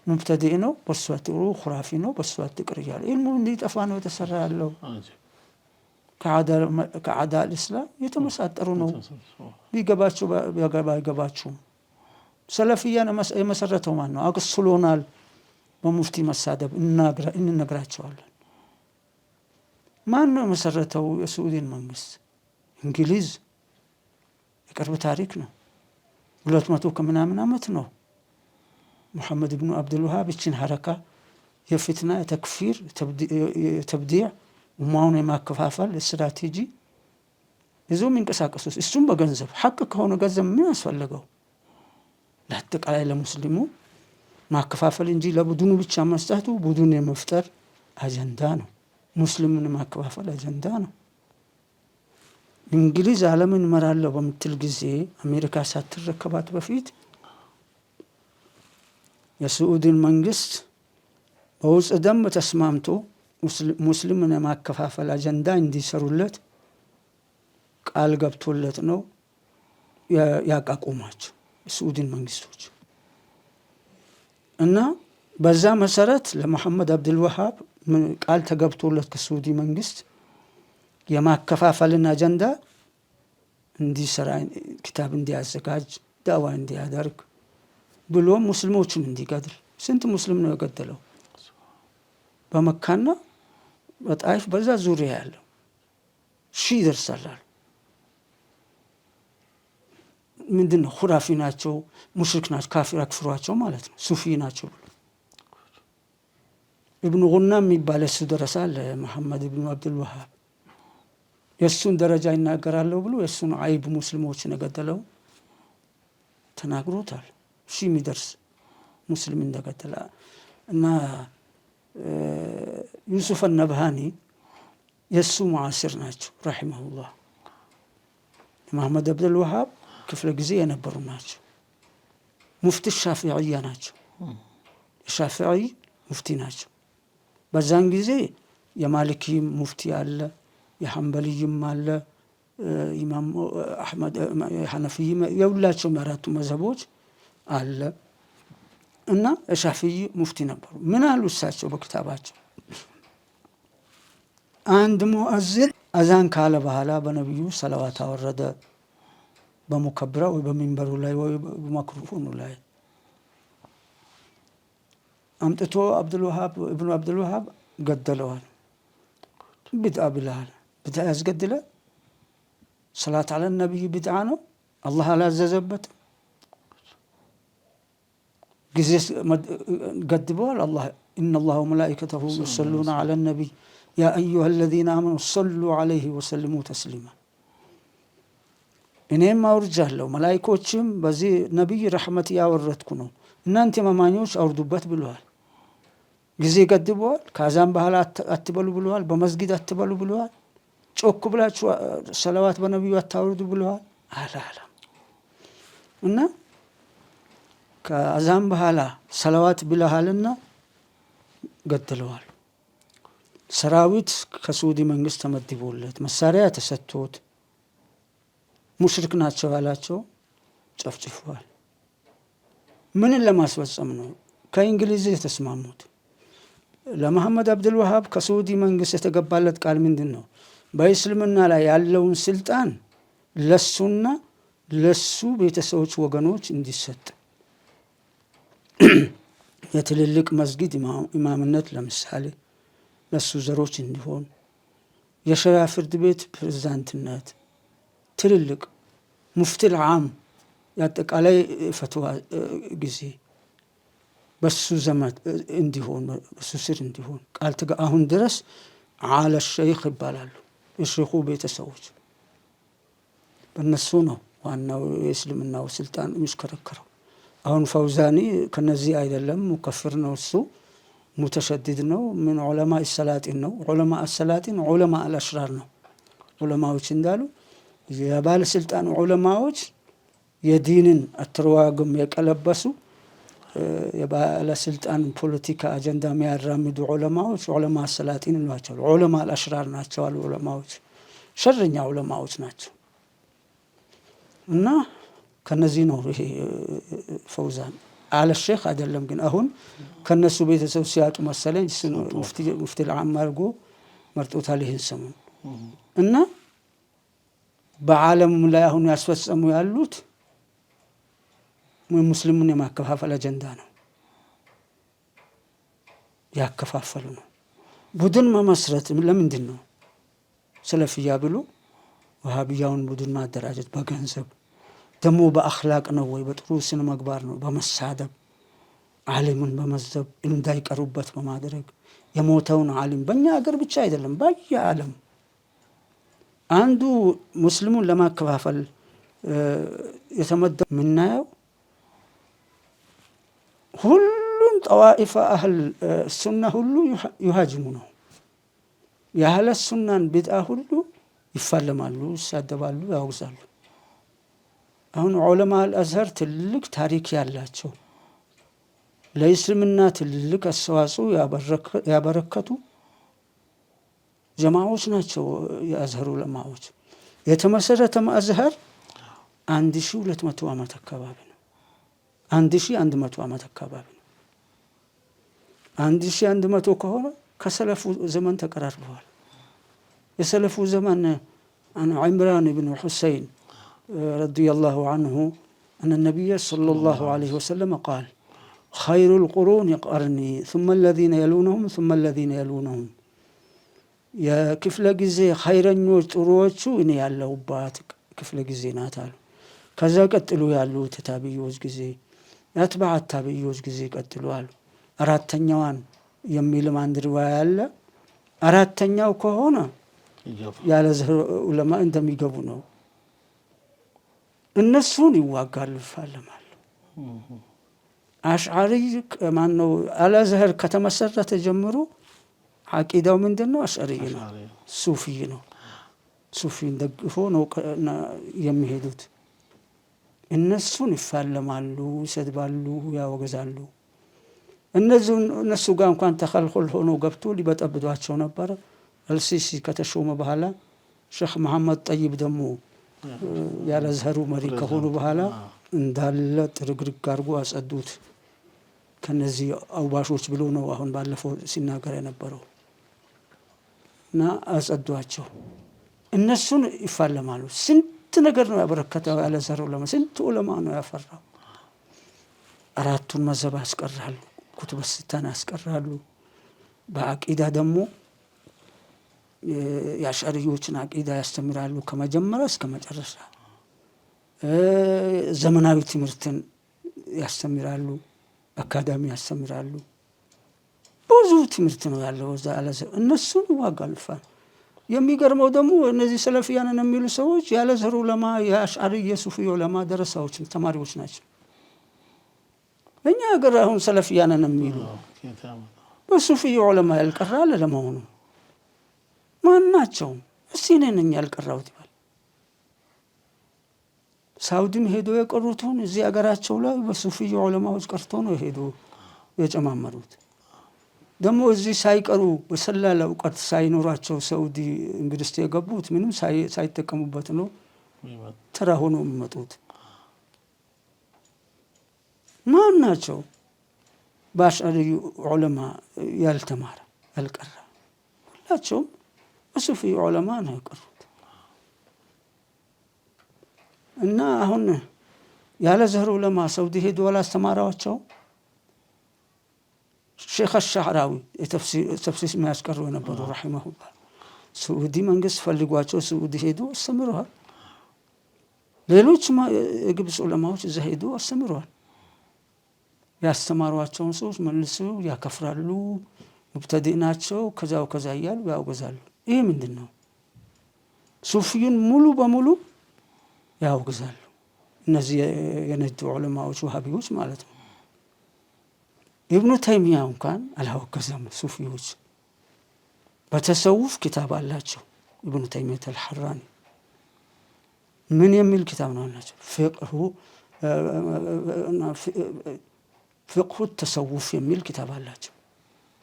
ሙብተዲዕ ነው፣ በሱ አትቅሩ፣ ኹራፊ ነው፣ በሱ አትቅር እያለ ኢልሙ እንዲጠፋ ነው የተሰራ ያለው። ከዓዳ አልእስላም የተመሳጠሩ ነው። ቢገባችሁ ባይገባችሁም ሰለፊያን የመሰረተው ማን ነው? አቅስሎናል። በሙፍቲ መሳደብ እንነግራቸዋለን። ማን ነው የመሰረተው? የስዑዲን መንግስት፣ እንግሊዝ። የቅርብ ታሪክ ነው። 200 ከምናምን ዓመት ነው። ሙሐመድ ብኑ አብዱልውሃብ እችን ሐረካ የፊትና የተክፊር የተብዲዕ ኡማውን የማከፋፈል ስትራቴጂ ይዞ የሚንቀሳቀሱት እሱም በገንዘብ ሐቅ ከሆነ ገንዘብ ምን ያስፈልገው? ለአጠቃላይ ለሙስሊሙ ማከፋፈል እንጂ ለቡድኑ ብቻ መስጠቱ ቡድን የመፍጠር አጀንዳ ነው። ሙስሊሙን ማከፋፈል አጀንዳ ነው። እንግሊዝ ዓለምን እመራለሁ በምትል ጊዜ አሜሪካ ሳትረከባት በፊት የስዑድን መንግስት በውስጥ ደንብ ተስማምቶ ሙስሊምን የማከፋፈል አጀንዳ እንዲሰሩለት ቃል ገብቶለት ነው ያቋቁማቸው የስዑድን መንግስቶች እና በዛ መሰረት ለመሐመድ አብዱልወሃብ ቃል ተገብቶለት ከስዑዲ መንግስት የማከፋፈልን አጀንዳ እንዲሰራ ክታብ እንዲያዘጋጅ ዳዋ እንዲያደርግ ብሎ ሙስሊሞችን እንዲገድል። ስንት ሙስሊም ነው የገደለው? በመካና በጣይፍ በዛ ዙሪያ ያለው 1000 ይደርሳል። ምንድነው? ሁራፊ ናቸው፣ ሙሽሪክ ናቸው፣ ካፊር አክፍሯቸው ማለት ነው። ሱፊ ናቸው ብሎ ኢብኑ ጉና የሚባል እሱ ደረሳ ለመሐመድ ኢብኑ አብዱልወሃብ የሱን ደረጃ ይናገራለሁ ብሎ የሱን አይብ ሙስሊሞችን የገደለው ተናግሮታል። 1000 የሚደርስ ሙስሊም እንደገደለ እና ዩሱፍ አልነብሃኒ የሱ ሙዓሲር ናቸው ረሂመሁላህ። መሐመድ አብዱልወሃብ ክፍለ ጊዜ የነበሩ ናቸው። ሙፍቲ ሻፊዕያ ናቸው። የሻፊዒ ሙፍቲ ናቸው። በዛን ጊዜ የማሊኪ ሙፍቲ አለ፣ የሐንበልይም አለ፣ ኢማም አህመድ የሐነፊይ የሁላቸውም የአራቱ መዝሀቦች አለ እና የሻፊዒ ሙፍቲ ነበሩ። ምን አሉ እሳቸው በክታባቸው? አንድ ሙአዚን አዛን ካለ በኋላ በነብዩ ሰለዋት አወረደ በሙከብራ ወይ በሚንበሩ ላይ ወይ በማይክሮፎኑ ላይ አምጥቶ ኢብኑ አብዱልወሃብ ገደለዋል። ቢድዓ ብለሃል። ቢድዓ ያስገድለ ሰላት አለ ነብይ ቢድዓ ነው። አላህ አላዘዘበት ጊዜ ገድበዋል። አላህ ኢነላህ ወመላኢከተሁ ይሰሉነ ዐለ ነቢይ ያ አዩሃ አለዚነ አመኑ ሰሉ ዐለይሂ ወሰልሙ ተስሊማ። እኔም አውርጃለሁ መላኢኮችም በዚህ ነብይ ረሕመት ያወረድኩ ነው እናንተ መማኞች አውርዱበት ብለዋል። ጊዜ ገድበዋል። ከአዛን በኋላ አትበሉ ብለዋል። በመስጊድ አትበሉ ብለዋል። ጮክ ብላችሁ ሰለዋት በነብዩ አታውርዱ ብለዋል። አላለም እና ከአዛን በኋላ ሰለዋት ብለሃልና ገድለዋል። ሰራዊት ከስዑዲ መንግስት ተመድቦለት መሳሪያ ተሰጥቶት ሙሽሪክ ናቸው ያላቸው ጨፍጭፈዋል። ምንን ለማስፈጸም ነው? ከእንግሊዝ የተስማሙት። ለመሐመድ አብዱልወሃብ ከስዑዲ መንግስት የተገባለት ቃል ምንድን ነው? በእስልምና ላይ ያለውን ስልጣን ለሱና ለሱ ቤተሰቦች ወገኖች እንዲሰጥ፣ የትልልቅ መስጊድ ኢማምነት ለምሳሌ ለሱ ዘሮች እንዲሆን፣ የሸሪዓ ፍርድ ቤት ፕሬዝዳንትነት፣ ትልልቅ ሙፍቲል ዓም የአጠቃላይ ፈትዋ ጊዜ በሱ ዘመን እንዲሆን በሱ ስር እንዲሆን ቃል አሁን ድረስ አለ ሸይኽ ይባላሉ። የሸይኹ ቤተሰቦች በእነሱ ነው ዋናው የእስልምናው ስልጣን የሚሽከረከረው። አሁን ፈውዛኒ ከነዚህ አይደለም፣ ሙከፍር ነው እሱ፣ ሙተሸዲድ ነው። ምን ዑለማ ሰላጢን ነው። ዑለማ ሰላጢን ዑለማ አልአሽራር ነው። ዑለማዎች እንዳሉ የባለስልጣን ዑለማዎች የዲንን አትርዋግም የቀለበሱ የባለስልጣን ፖለቲካ አጀንዳ የሚያራምዱ ዑለማዎች ዑለማ ሰላጢን እንሏቸዋል። ዑለማ አልአሽራር ናቸው አሉ። ዑለማዎች ሸረኛ ዑለማዎች ናቸው። እና ከነዚህ ነው ይሄ ፈውዛን አለ ሼክ አይደለም። ግን አሁን ከነሱ ቤተሰብ ሲያጡ መሰለኝ ሙፍቲ ልዓም አድርጎ መርጦታል ይህን ሰሞን። እና በዓለም ላይ አሁን ያስፈጸሙ ያሉት ሙስሊሙን የማከፋፈል አጀንዳ ነው። ያከፋፈሉ ነው። ቡድን መመስረት ለምንድን ነው? ሰለፊያ ብሎ ወሃቢያውን ቡድን ማደራጀት በገንዘብ ደግሞ በአኽላቅ ነው ወይ በጥሩ ስነ ምግባር ነው? በመሳደብ ዓሊምን በመዘብ እንዳይቀሩበት በማድረግ የሞተውን ዓሊም በእኛ ሀገር ብቻ አይደለም በየዓለም አንዱ ሙስሊሙን ለማከፋፈል የተመደበ ምናየው ሁሉም ጠዋኢፋ አህል ሱና ሁሉ ይሃጅሙ ነው። የአህለ ሱናን ቢድዓ ሁሉ ይፋለማሉ፣ ይሳደባሉ፣ ያወግዛሉ። አሁን ዑለማ አልአዝሀር ትልቅ ታሪክ ያላቸው ለእስልምና ትልቅ አስተዋጽኦ ያበረከቱ ጀማዓዎች ናቸው። የአዝሀር ዑለማዎች የተመሰረተ አዝሀር 1200 ዓመት አካባቢ ነው። 1100 ዓመት አካባቢ ነው። 1100 ከሆነ ከሰለፉ ዘመን ተቀራርበዋል። የሰለፉ ዘመን عن عمران بن حسين رضي الله عنه أن النبي صلى الله عليه وسلم قال خير القرون قرني ثم الذين يلونهم ثم الذين يلونهم يا كفل ጊዜ ኸይረኞች ጥሩዎቹ እኔ ያለሁባት ክፍለ ጊዜ ናት አሉ። ከዛ ቀጥሎ ያሉት ታቢዮች ጊዜ ያትባዕ ታቢዮች ጊዜ ቀጥሎ አሉ። አራተኛዋን የሚልም አንድ ሪዋያ አለ። አራተኛው ከሆነ ያለ ዘህር ዑለማ እንደሚገቡ ነው። እነሱን ይዋጋሉ፣ ይፋለማሉ። አሽዓሪ ማን ነው? አልአዝሀር ከተመሰረተ ጀምሮ አቂዳው ምንድነው? አሽዓሪ ነው፣ ሱፊ ነው። ሱፊን ደግፎ ነው የሚሄዱት። እነሱን ይፋለማሉ፣ ይሰድባሉ፣ ያወገዛሉ። እነሱ ጋር እንኳን ተኸልኹል ሆኖ ገብቶ ሊበጠብጧቸው ነበረ። አልሲሲ ከተሾመ በኋላ ሼክ መሐመድ ጠይብ ደግሞ ያለአዝሀሩ መሪ ከሆኑ በኋላ እንዳለ ጥርግርግ አድርጎ አጸዱት። ከነዚህ አውባሾች ብሎ ነው አሁን ባለፈው ሲናገር የነበረው እና አጸዷቸው። እነሱን ይፋለማሉ። ስንት ነገር ነው ያበረከተው ያለአዝሀር ዑለማ፣ ስንት ዑለማ ነው ያፈራው። አራቱን መዘብ ያስቀራሉ፣ ኩቱበ ሲታን ያስቀራሉ። በአቂዳ ደግሞ የአሽዓሪዎችን አቂዳ ያስተምራሉ ከመጀመሪያ እስከ መጨረሻ። ዘመናዊ ትምህርትን ያስተምራሉ፣ አካዳሚ ያስተምራሉ። ብዙ ትምህርት ነው ያለው እዛ ያለአዝሀር። እነሱን ይዋጋሉ። የሚገርመው ደግሞ እነዚህ ሰለፊያንን የሚሉ ሰዎች ያለአዝሀር ዑለማ የአሽዓሪ የሱፊ ዑለማ ደረሳዎች ተማሪዎች ናቸው። እኛ ሀገር አሁን ሰለፊያንን የሚሉ በሱፊ ዑለማ ያልቀራል ለመሆኑ ማን ናቸው? እስቲ እኔ ነኝ ያልቀራሁት ይባል። ሳውዲም ሄዶ የቀሩትን እዚህ ሀገራቸው ላይ በሱፊ ዑለማዎች ቀርቶ ነው ሄዶ የጨማመሩት። ደግሞ እዚህ ሳይቀሩ በሰላላ እውቀት ሳይኖራቸው ሳውዲ እንግዲህ የገቡት ምንም ሳይጠቀሙበት ነው ተራ ሆኖ የሚመጡት። ማን ናቸው? በአሽዓሪ ዑለማ ያልተማረ ያልቀራ፣ ሁላቸውም በሱፊ ዑለማ ነው የቀሩት። እና አሁን ያለአዝሀር ዑለማ ሳውዲ ሄዶ አላስተማራቸው። ሼክ አልሻዕራዊ ተፍሲር የሚያስቀሩ የነበሩ ረሒመሁላህ ሳውዲ መንግስት ፈልጓቸው ሳውዲ ሄዶ አስተምረዋል። ሌሎች የግብፅ ዑለማዎች እዛ ሄዶ አስተምረዋል። ያስተማሯቸውን ሰዎች መልሰው ያከፍራሉ፣ ሙብተዲዕ ናቸው፣ ከዛው ከዛ እያሉ ያወግዛሉ። ይህ ምንድን ነው? ሱፊዩን ሙሉ በሙሉ ያወግዛሉ። እነዚህ የነጅድ ዑለማዎች ወሃቢዎች ማለት ነው። ኢብኑ ተይሚያ እንኳን አላወገዘም። ሱፊዎች በተሰውፍ ኪታብ አላቸው። ኢብኑ ተይሚያ አልሐራኒ ምን የሚል ኪታብ ነው አላቸው? ፍቅሁ ተሰውፍ የሚል ኪታብ አላቸው።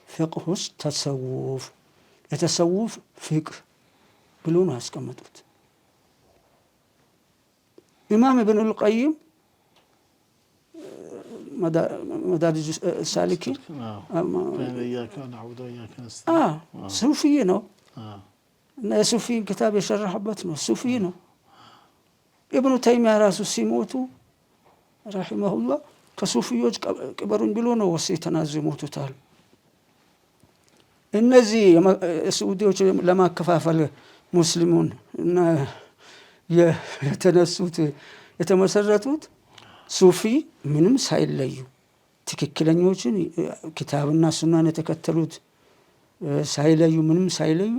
ፍቅሁ ተሰውፍ፣ የተሰውፍ ፍቅህ ብሎ ነው ያስቀመጡት። ኢማም ኢብኑ አልቀይም መዳሪጅ ሳሊኪን ሱፊይ ነው እና የሱፊን ኪታብ የሸረሐበት ነው። ሱፊይ ነው። ኢብኑ ተይሚያ ራሱ ሲሞቱ ረሒመሁላህ ከሱፊዮች ቅበሩኝ ብሎ ነው ወሲይ ተናዞ ይሞቱታል። እነዚህ የሳዑዲዎች ለማከፋፈል ሙስሊሙን እና የተነሱት የተመሰረቱት ሱፊ ምንም ሳይለዩ ትክክለኞችን ኪታብና ሱናን የተከተሉት ሳይለዩ ምንም ሳይለዩ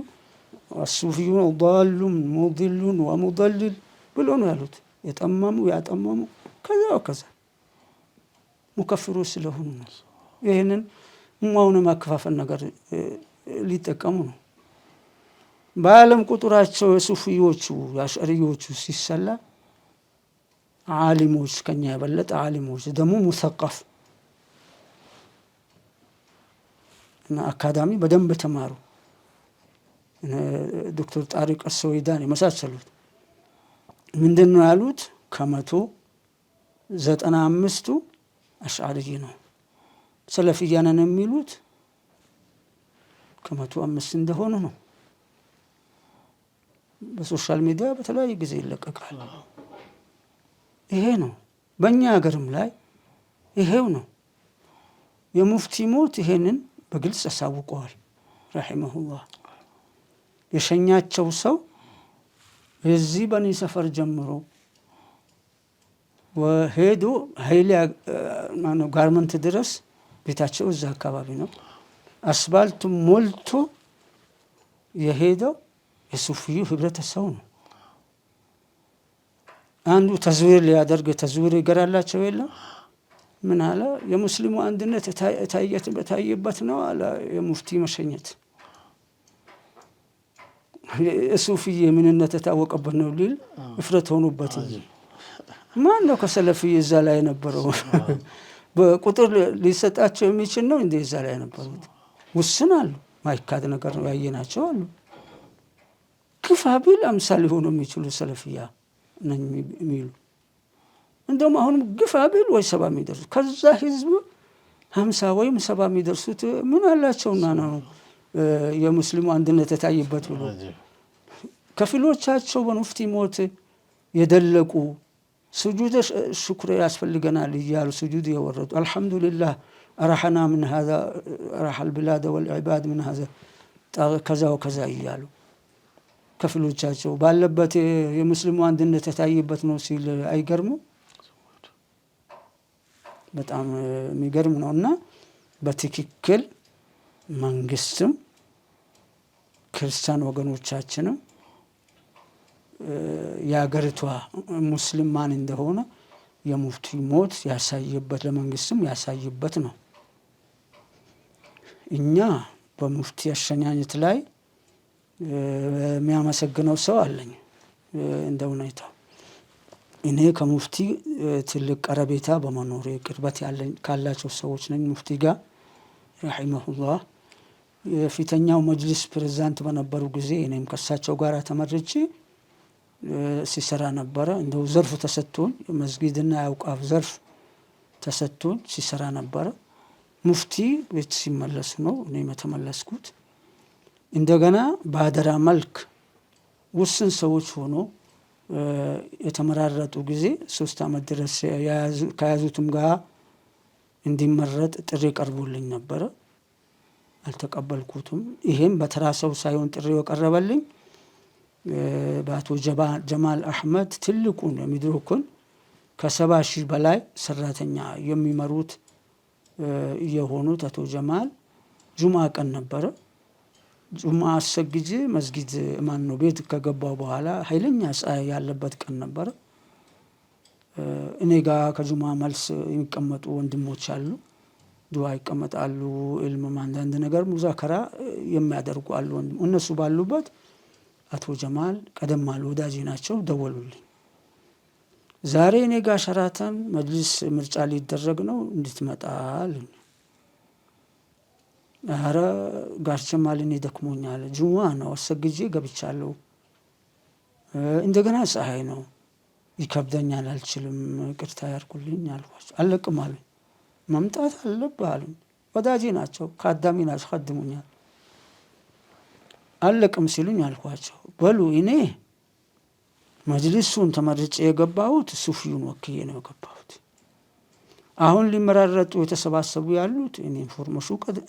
الصوفيون ضال مضل ومضلل ብሎ ነው ያሉት። የጠመሙ ያጠመሙ ከዛ ወከዛ ሙከፍሮች ስለሆኑ ነው። ይህንን ኡማውን ማከፋፈል ነገር ሊጠቀሙ ነው። በዓለም ቁጥራቸው የሱፊዮቹ የአሽዕሪዮቹ ሲሰላ ዓሊሞች ከኛ የበለጠ ዓሊሞች ደግሞ ሙሰቀፍ እና አካዳሚ በደንብ ተማሩ ዶክተር ጣሪቅ አስወይዳን የመሳሰሉት ምንድነው ያሉት? 195ቱ አሽዓሪ ነው። ሰለፊያ ነን የሚሉት 105 እንደሆኑ ነው። በሶሻል ሚዲያ በተለያየ ጊዜ ይለቀቃል። ይሄ ነው። በእኛ ሀገርም ላይ ይሄው ነው። የሙፍቲ ሞት ይሄንን በግልጽ አሳውቀዋል ረሂመሁላህ። የሸኛቸው ሰው የዚህ በኒ ሰፈር ጀምሮ ወሄዶ ኃይሌ ጋርመንት ድረስ ቤታቸው እዛ አካባቢ ነው። አስፋልቱ ሞልቶ የሄደው የሱፊዩ ህብረተሰብ ነው። አንዱ ተዝዊር ሊያደርግ ተዝዊር ይገራላቸው የለም ምን አለ? የሙስሊሙ አንድነት የታየበት ነው አለ የሙፍቲ መሸኘት። የሱፊዬ ምንነት የታወቀበት ነው ሊል እፍረት ሆኑበት እንጂ ማን ነው ከሰለፊዬ እዛ ላይ የነበረው? በቁጥር ሊሰጣቸው የሚችል ነው እንደ እዛ ላይ የነበሩት ውስን አሉ። ማይካድ ነገር ነው ያየናቸው አሉ። ግፋ ቢል አምሳል ሊሆኑ የሚችሉ ሰለፊያ ነኝ የሚሉ እንደውም አሁንም ግፋ ቢል ወይ 70 የሚደርሱ ከዛ ህዝብ 50 ወይም 70 የሚደርሱት ምን አላቸውና ነው የሙስሊሙ አንድነት የታየበት ብሎ ከፊሎቻቸው በሙፍቲ ሞት የደለቁ ስጁድ ሽክር ያስፈልገናል እያሉ ስጁድ የወረዱ አልহামዱሊላህ አራሐና ምን هذا راح البلاد والعباد من هذا ከዛ ወከዛ እያሉ ከፊሎቻቸው ባለበት የሙስሊሙ አንድነት የታየበት ነው ሲል አይገርሙ? በጣም የሚገርም ነውና በትክክል መንግስትም ክርስቲያን ወገኖቻችንም የሀገሪቷ ሙስሊም ማን እንደሆነ የሙፍቲ ሞት ያሳየበት ለመንግስትም ያሳየበት ነው። እኛ በሙፍቲ አሸኛኘት ላይ የሚያመሰግነው ሰው አለኝ እንደ ሁኔታው። እኔ ከሙፍቲ ትልቅ ቀረቤታ በመኖሬ ቅርበት ያለኝ ካላቸው ሰዎች ነኝ ሙፍቲ ጋር ረሂመሁላህ። የፊተኛው መጅሊስ ፕሬዝዳንት በነበሩ ጊዜ እኔም ከሳቸው ጋር ተመርጬ ሲሰራ ነበረ። እንደው ዘርፍ ተሰጥቶን መስጊድና ያውቃፍ ዘርፍ ተሰጥቶን ሲሰራ ነበረ። ሙፍቲ ቤት ሲመለሱ ነው እኔም የተመለስኩት። እንደገና በአደራ መልክ ውስን ሰዎች ሆኖ የተመራረጡ ጊዜ 3 ዓመት ድረስ ከያዙትም ጋር እንዲመረጥ ጥሪ ቀርቦልኝ ነበረ። አልተቀበልኩትም። ይሄም በተራ ሰው ሳይሆን ጥሪው ቀረበልኝ በአቶ ጀማል አህመድ ትልቁን የሚድሮኩን ከ70 ሺህ በላይ ሰራተኛ የሚመሩት የሆኑት አቶ ጀማል ጁማ ቀን ነበረ። ጁማ አሰግጄ መስጊድ ማን ነው ቤት ከገባው በኋላ ኃይለኛ ፀሐይ ያለበት ቀን ነበረ። እኔ ጋር ከጁማ መልስ የሚቀመጡ ወንድሞች አሉ። ዱዓ ይቀመጣሉ። ኢልም አንዳንድ ነገር ሙዛከራ የሚያደርጉ አሉ። እነሱ ባሉበት አቶ ጀማል ቀደም አሉ ወዳጅ ናቸው። ደወሉልኝ። ዛሬ እኔ ጋር ሸራተን መጅሊስ ምርጫ ሊደረግ ነው እንድትመጣ አሉኝ። ኧረ ጋሽ ጀማል እኔ ደክሞኛል፣ ጁማ ነው አሰግጄ ገብቻለሁ፣ እንደገና ፀሐይ ነው ይከብደኛል፣ አልችልም፣ ቅርታ ያርኩልኝ አልኳቸው። አለቅም አሉኝ። መምጣት አለብህ አሉኝ። ወዳጄ ናቸው፣ ካዳሚ ናቸው፣ ኸድሙኛል። አለቅም ሲሉኝ አልኳቸው በሉ እኔ መጅሊሱን ተመርጬ የገባሁት ሱፊዩን ወክዬ ነው የገባሁት። አሁን ሊመራረጡ የተሰባሰቡ ያሉት እኔ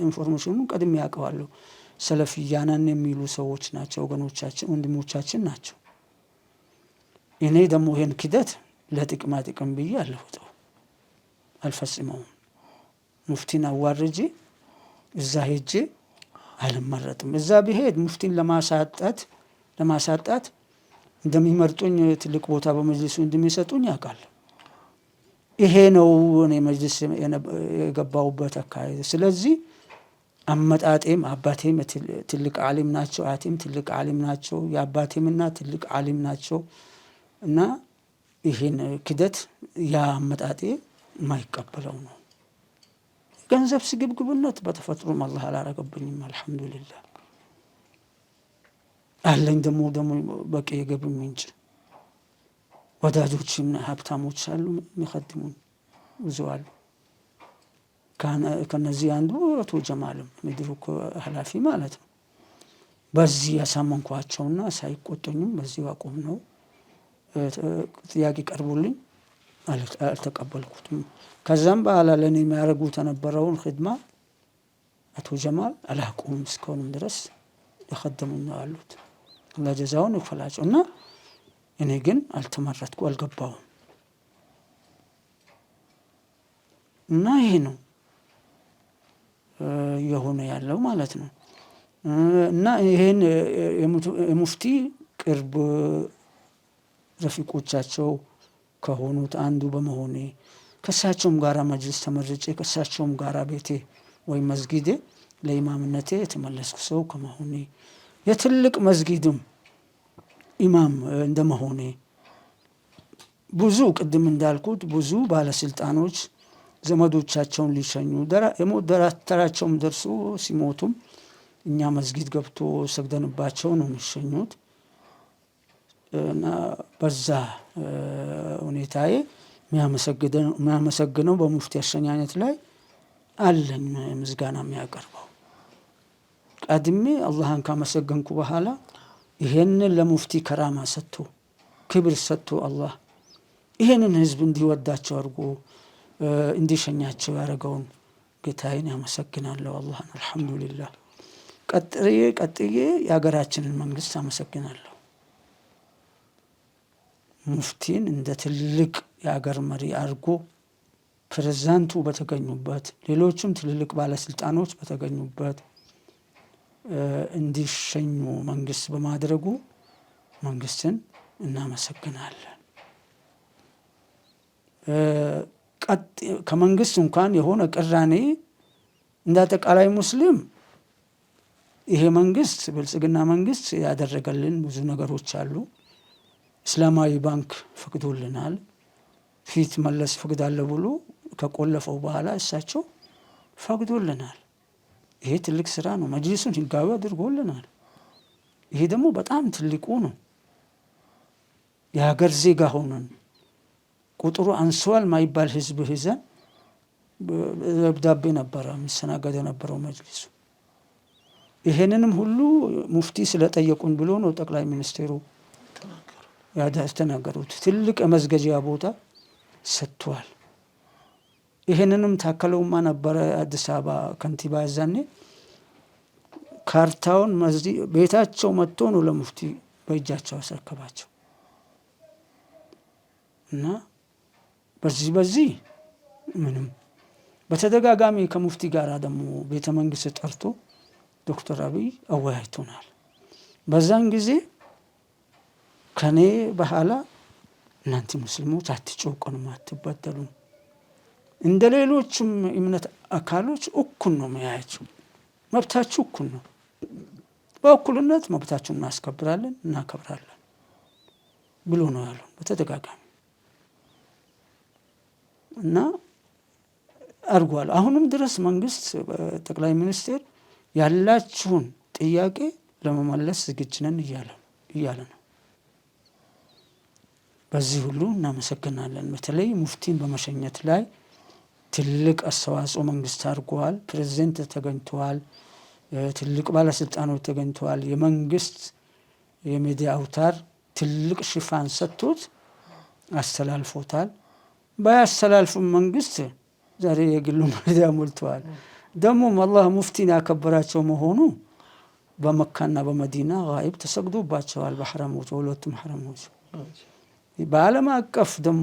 ኢንፎርሜሽኑን ቀድሜ ያውቀዋለሁ። ሰለፊያናን የሚሉ ሰዎች ናቸው፣ ወገኖቻችን፣ ወንድሞቻችን ናቸው። እኔ ደግሞ ይሄን ክደት ለጥቅማ ጥቅም ብዬ አልፈጠው አልፈጽመውም። ሙፍቲን አዋርጄ እዛ ሄጄ አልመረጥም። እዛ ብሄድ ሙፍቲን ለማሳጣት ለማሳጣት እንደሚመርጡኝ ትልቅ ቦታ በመጅልሱ እንደሚሰጡኝ ያውቃል። ይሄ ነው እኔ መጅልስ የገባሁበት አካሄድ። ስለዚህ አመጣጤም አባቴም ትልቅ ዓሊም ናቸው፣ አያቴም ትልቅ ዓሊም ናቸው፣ የአባቴም እናት ትልቅ ዓሊም ናቸው እና ይሄን ክደት ያ አመጣጤ የማይቀበለው ነው። ገንዘብ ስግብግብነት በተፈጥሮም አላህ አላረገብኝም አልሐምዱሊላህ። አለኝ ደግሞ በቂ የገቢ ምንጭ ወዳጆችና ሀብታሞች አሉ የሚኸድሙኝ ብዙ አሉ። ከነዚህ አንዱ አቶ ጀማልም ምድሩ ኃላፊ ማለት ነው። በዚህ ያሳመንኳቸውና ሳይቆጡኝም በዚህ አቁም ነው ጥያቄ ቀርቦልኝ አልተቀበልኩትም። ከዛም በኋላ ለእኔ የሚያደርጉት የነበረውን ኽድማ አቶ ጀማል አላቁም እስካሁንም ድረስ የኸደሙኝ ነው ያሉት። አላህ ጀዛውን ይክፈላቸው እና እኔ ግን አልተመረጥኩ አልገባሁም እና ይሄ ነው የሆነ ያለው ማለት ነው። እና ይሄን የሙፍቲ ቅርብ ረፊቆቻቸው ከሆኑት አንዱ በመሆኔ ከሳቸውም ጋራ መጅልስ ተመርጬ ከሳቸውም ጋራ ቤቴ ወይ መስጊዴ ለኢማምነቴ የተመለስኩ ሰው ከመሆኔ የትልቅ መስጊድም ኢማም እንደመሆኔ ብዙ ቅድም እንዳልኩት ብዙ ባለስልጣኖች ዘመዶቻቸውን ሊሸኙ የሞት ተራቸውም ደርሶ ሲሞቱም እኛ መስጊድ ገብቶ ሰግደንባቸው ነው የሚሸኙት እና በዛ ሁኔታዬ የሚያመሰግነው በሙፍቲ አሸኛኘት ላይ አለኝ ምስጋና የሚያቀርበው። ቀድሜ አላህን ካመሰገንኩ በኋላ ይሄንን ለሙፍቲ ከራማ ሰጥቶ ክብር ሰጥቶ አላህ ይሄንን ህዝብ እንዲወዳቸው አድርጎ እንዲሸኛቸው ያደረገውን ጌታዬን ያመሰግናለሁ አላህን አልሐምዱሊላህ። ቀጥዬ የሀገራችንን መንግስት አመሰግናለሁ። ሙፍቲን እንደ ትልቅ የሀገር መሪ አድርጎ ፕሬዝዳንቱ በተገኙበት ሌሎችም ትልልቅ ባለስልጣኖች በተገኙበት እንዲሸኙ መንግስት በማድረጉ መንግስትን እናመሰግናለን። ከመንግስት እንኳን የሆነ ቅራኔ እንዳጠቃላይ ሙስሊም ይሄ መንግስት ብልጽግና መንግስት ያደረገልን ብዙ ነገሮች አሉ። እስላማዊ ባንክ ፈቅዶልናል። ፊት መለስ ፈቅዳለሁ ብሎ ከቆለፈው በኋላ እሳቸው ፈቅዶልናል። ይሄ ትልቅ ስራ ነው። መጅሊሱን ህጋዊ አድርጎልናል። ይሄ ደግሞ በጣም ትልቁ ነው። የሀገር ዜጋ ሆነን ቁጥሩ አንሷል ማይባል ህዝብ ይዘን ደብዳቤ ነበረ የሚስተናገድ የነበረው መጅሊሱ። ይሄንንም ሁሉ ሙፍቲ ስለጠየቁን ብሎ ነው ጠቅላይ ሚኒስቴሩ ያስተናገሩት። ትልቅ የመዝገጃ ቦታ ሰጥቷል። ይሄንንም ታከለውማ ነበረ አዲስ አበባ ከንቲባ ያዛኔ ካርታውን ቤታቸው መጥቶ ነው ለሙፍቲ በእጃቸው አስረከባቸው እና በዚህ ምንም በተደጋጋሚ ከሙፍቲ ጋር ደግሞ ቤተ መንግስት ጠርቶ ዶክተር አብይ አወያይቶናል። በዛን ጊዜ ከኔ በኋላ እናንተ ሙስሊሞች አትጮቁንም፣ አትበደሉም፣ እንደ ሌሎችም እምነት አካሎች እኩል ነው የሚያያችሁ፣ መብታችሁ እኩል ነው፣ በእኩልነት መብታችሁን እናስከብራለን እናከብራለን ብሎ ነው ያለው በተደጋጋሚ እና አርጓል። አሁንም ድረስ መንግስት ጠቅላይ ሚኒስቴር ያላችሁን ጥያቄ ለመመለስ ዝግጁ ነን እያለ ነው። በዚህ ሁሉ እናመሰግናለን። በተለይ ሙፍቲን በመሸኘት ላይ ትልቅ አስተዋጽኦ መንግስት አድርጓል። ፕሬዝዳንት ተገኝተዋል፣ ትልቅ ባለስልጣኖች ተገኝተዋል። የመንግስት የሚዲያ አውታር ትልቅ ሽፋን ሰጥቶት አስተላልፎታል። ባያስተላልፍም መንግስት ዛሬ የግሉ ሚዲያ ሞልተዋል። ደግሞም አላህ ሙፍቲን ያከበራቸው መሆኑ በመካና በመዲና ጋይብ ተሰግዶባቸዋል። በሐረሞች ሁለቱም ሐረሞች በዓለም አቀፍ ደግሞ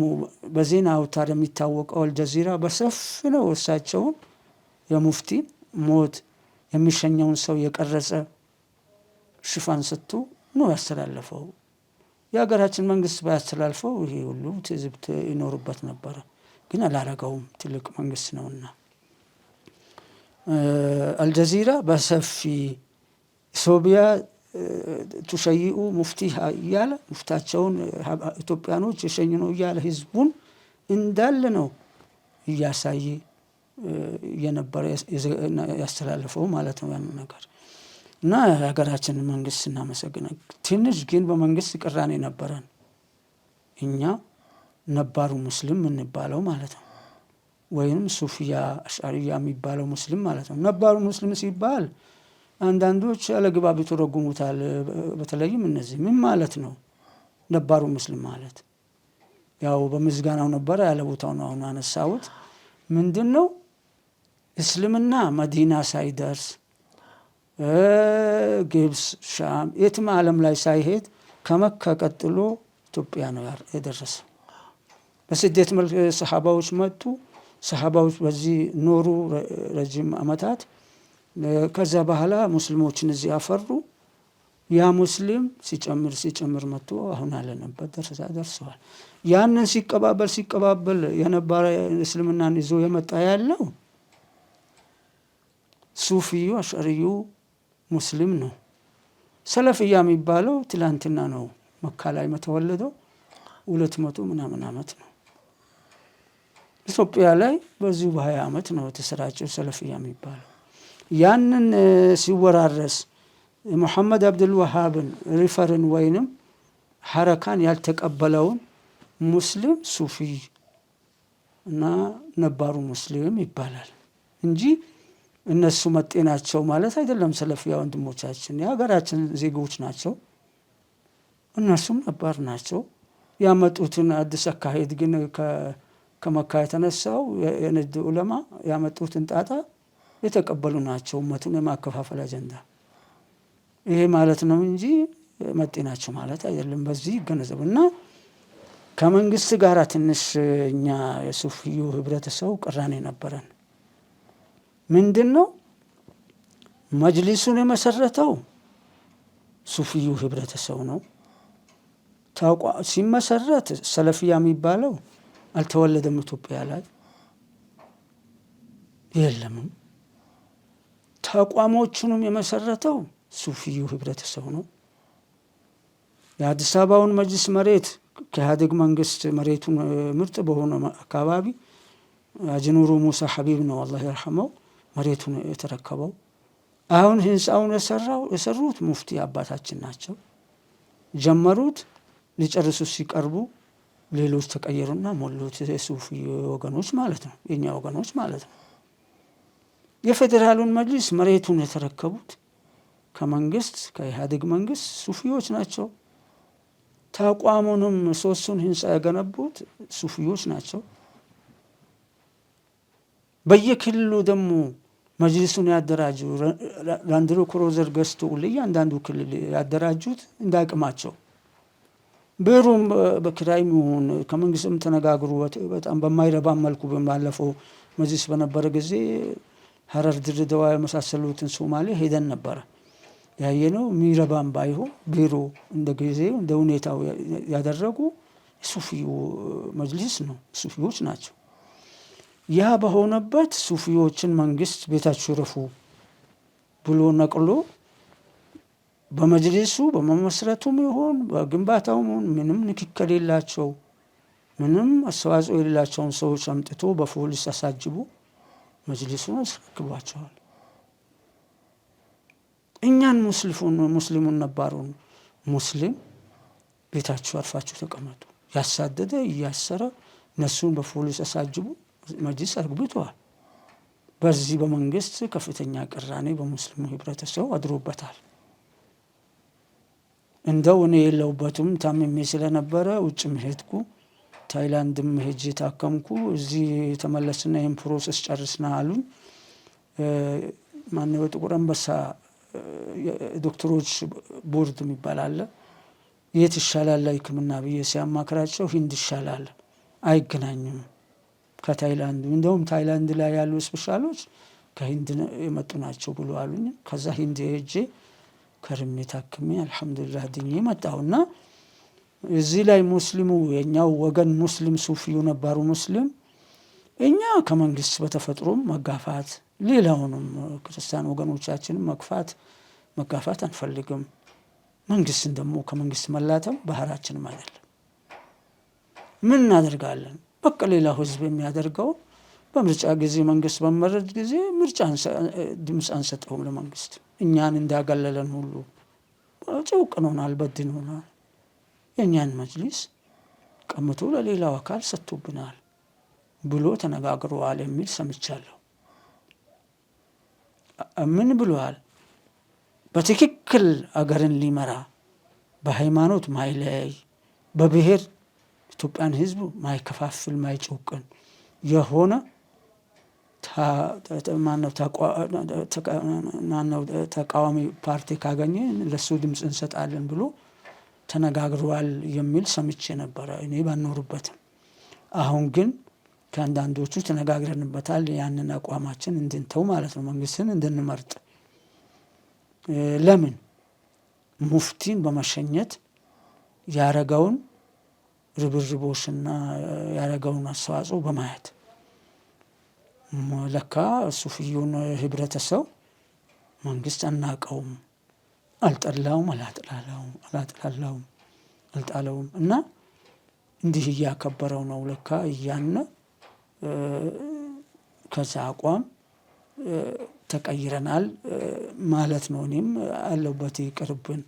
በዜና አውታር የሚታወቀው አልጀዚራ በሰፊ ነው እሳቸውን የሙፍቲን ሞት የሚሸኘውን ሰው የቀረጸ ሽፋን ሰጥቶ ነው ያስተላለፈው። የሀገራችን መንግስት ባያስተላልፈው ይሄ ሁሉ ትዝብት ይኖርበት ነበረ፣ ግን አላረገውም። ትልቅ መንግስት ነውና አልጀዚራ በሰፊ ሶቢያ ቱሸይኡ ሙፍቲሃ እያለ ሙፍታቸውን ኢትዮጵያኖች የሸኙ ነው እያለ ህዝቡን እንዳለ ነው እያሳየ የነበረ ያስተላለፈው ማለት ነው ያን ነገር። እና የሀገራችንን መንግስት እናመሰግናለን። ትንሽ ግን በመንግስት ቅራኔ ነበረን እኛ ነባሩ ሙስሊም የምንባለው ማለት ነው፣ ወይም ሱፊያ አሽዓሪያ የሚባለው ሙስሊም ማለት ነው። ነባሩ ሙስሊም ሲባል አንዳንዶች አለግባብ ይተረጉሙታል። በተለይም እነዚህ ምን ማለት ነው ነባሩ ሙስሊም ማለት? ያው በምስጋናው ነበረ ያለ ቦታው ነው አሁን አነሳሁት። ምንድነው እስልምና መዲና ሳይደርስ ግብጽ፣ ሻም የትም ዓለም ላይ ሳይሄድ ከመካ ቀጥሎ ኢትዮጵያ ነው የደረሰው። በስደት መልክ ሰሃባዎች መጡ። ሰሃባዎች በዚህ ኖሩ ረጅም ዓመታት። ከዛ በኋላ ሙስሊሞችን እዚህ አፈሩ። ያ ሙስሊም ሲጨምር መጥቶ አሁን ያለንበት ደርሰዋል። ያንን ሲቀባበል የነበረ እስልምናን ይዞ የመጣ ያለው ሱፊዩ አሽዓሪዩ ሙስሊም ነው። ሰለፍያ የሚባለው ትላንትና ነው መካ ላይ የተወለደው 200 ምናምን ዓመት ነው። ኢትዮጵያ ላይ በዚሁ በ20 ዓመት ነው የተሰራጨው ሰለፍያ የሚባለው። ያንን ሲወራረስ ሙሐመድ አብዱል ወሃብን ሪፈርን ወይንም ሐረካን ያልተቀበለውን ሙስሊም ሱፊ እና ነባሩ ሙስሊም ይባላል እንጂ እነሱ መጤናቸው ማለት አይደለም። ሰለፊያ ወንድሞቻችን የሀገራችን ዜጎች ናቸው። እነሱም ነባር ናቸው። ያመጡትን አዲስ አካሄድ ግን ከመካ የተነሳው የነድ ዑለማ ያመጡትን ጣጣ የተቀበሉ ናቸው። ኡመቱን የማከፋፈል አጀንዳ ይሄ ማለት ነው እንጂ መጤናቸው ማለት አይደለም። በዚህ ይገነዘቡና ከመንግስት ጋር ትንሽ እኛ የሱፊዩ ህብረተሰብ ቅራኔ ነበረን። ምንድነው መጅሊሱን የመሰረተው ሱፊዩ ህብረተሰብ ነው። ሲመሰረት ሰለፊያ የሚባለው አልተወለደም ኢትዮጵያ ላይ የለም። ተቋሞቹንም የመሰረተው ሱፊዩ ህብረተሰብ ነው። የአዲስ አበባውን መጅሊስ መሬት ከኢህአዴግ መንግስት መሬቱን ምርጥ በሆነ አካባቢ አጅኑሩ ሙሳ ሐቢብ ነው አላህ ይርሐመው መሬቱን የተረከበው። አሁን ህንፃውን የሰሩት ሙፍቲ አባታችን ናቸው። ጀመሩት፣ ሊጨርሱ ሲቀርቡ ሌሎች ተቀየሩና ሞሉት። የሱፊ ወገኖች ማለት ነው፣ የኛ ወገኖች ማለት ነው። የፌዴራሉን መጅሊስ መሬቱን የተረከቡት ከመንግስት ከኢህአዴግ መንግስት ሱፊዎች ናቸው። ተቋሙንም 3ቱን ህንፃ የገነቡት ሱፊዎች ናቸው። በየክልሉ ደግሞ መጅሊሱን ያደራጁ ላንድሮ ክሩዘር ገዝቶ ለእያንዳንዱ ክልል ያደራጁት እንዳቅማቸው ብሩም በክራይም ይሁን ከመንግስትም ተነጋግሩ በጣም በማይረባ መልኩ ባለፈው መጅሊስ በነበረ ጊዜ ሐረር፣ ድሬዳዋ የመሳሰሉትን ሶማሌ ሄደን ነበር ያየነው። ሚረባም ባይሆን ቢሮ እንደ ጊዜው እንደ ሁኔታው ያደረጉ ሱፊዩ መጅሊስ ነው፣ ሱፊዎች ናቸው። ያ በሆነበት ሱፊዎችን መንግስት ቤታቸው ረፉ ብሎ ነቅሎ በመጅሊሱ በመመስረቱም ይሁን በግንባታውም ምንም ንክኪ የሌላቸው ምንም አስተዋጽኦ የሌላቸውን ሰዎች አምጥቶ በፖሊስ አሳጅቦ መጅሊሱን አስረክቧቸዋል። እኛን ሙስሊሙን ነባሩን ሙስሊም ቤታችሁ አርፋችሁ ተቀመጡ ያሳደደ እያሰረ እነሱን በፖሊስ አሳጅቦ መጅሊስ አርግብተዋል። በዚህ በመንግስት ከፍተኛ ቅራኔ በሙስሊሙ ህብረተሰብ አድሮበታል። እንደው እኔ የለውበትም ታምሜ ስለነበረ ውጭም ሄድኩ፣ ታይላንድም ሄጄ ታከምኩ። እዚህ ተመለስና ይህን ፕሮሰስ ጨርስና አሉኝ። ማነው ጥቁር አንበሳ ዶክተሮች ቦርድ የሚባል አለ። የት ይሻላል ለህክምና ብዬ ሲያማክራቸው ሂንድ ይሻላል፣ አይገናኝም ከታይላንድ። እንደውም ታይላንድ ላይ ያሉ ስፔሻሎች ከሂንድ የመጡ ናቸው ብሎ አሉኝ። ከዛ ሂንድ ሄጄ ከርሜ ታክሜ አልሐምዱሊላህ ድኜ መጣሁና እዚህ ላይ ሙስሊሙ የኛው ወገን ሙስሊም ሱፊዩ ነባሩ ሙስሊም እኛ ከመንግስት በተፈጥሮም መጋፋት ሌላውንም ክርስቲያን ወገኖቻችንን መጋፋት አንፈልግም። መንግስትን ደግሞ ከመንግስት መላተም ባህራችንም አይደለም። ምን እናደርጋለን? በቃ ሌላው ህዝብ የሚያደርገው በምርጫ ጊዜ መንግስት በመረጥ ጊዜ ድምፅ አንሰጠውም ለመንግስት። እኛን እንዳገለለን ሁሉ ጨውቅኖናል፣ በድኖናል። የእኛን መጅሊስ ቀምቶ ለሌላው አካል ሰጥቶብናል ብሎ ተነጋግረዋል የሚል ሰምቻለሁ። ምን ብለዋል? በትክክል አገርን ሊመራ በሃይማኖት ማይለይ በብሔር ኢትዮጵያን ህዝብ ማይከፋፍል ማይጨውቅን የሆነ ተቃዋሚ ፓርቲ ካገኘ ለሱ ድምፅ እንሰጣለን ብሎ ተነጋግረዋል የሚል ሰምቼ ነበረ እኔ ባልኖርበትም። አሁን ግን ከአንዳንዶቹ ተነጋግረንበታል ያንን አቋማችን እንድንተው ማለት ነው፣ መንግስትን እንድንመርጥ። ለምን? ሙፍቲን በመሸኘት ያረገውን ርብርቦሽና ያረገውን አስተዋጽኦ በማየት ለካ ሱፊዩን ህብረተሰብ መንግስት አናቀውም፣ አልጠላውም፣ አልጣለውም እና እንዲህ እያከበረው ነው ለካ እያነ ከዛ አቋም ተቀይረናል ማለት ነው። እኔም አለውበት ይቅርብን፣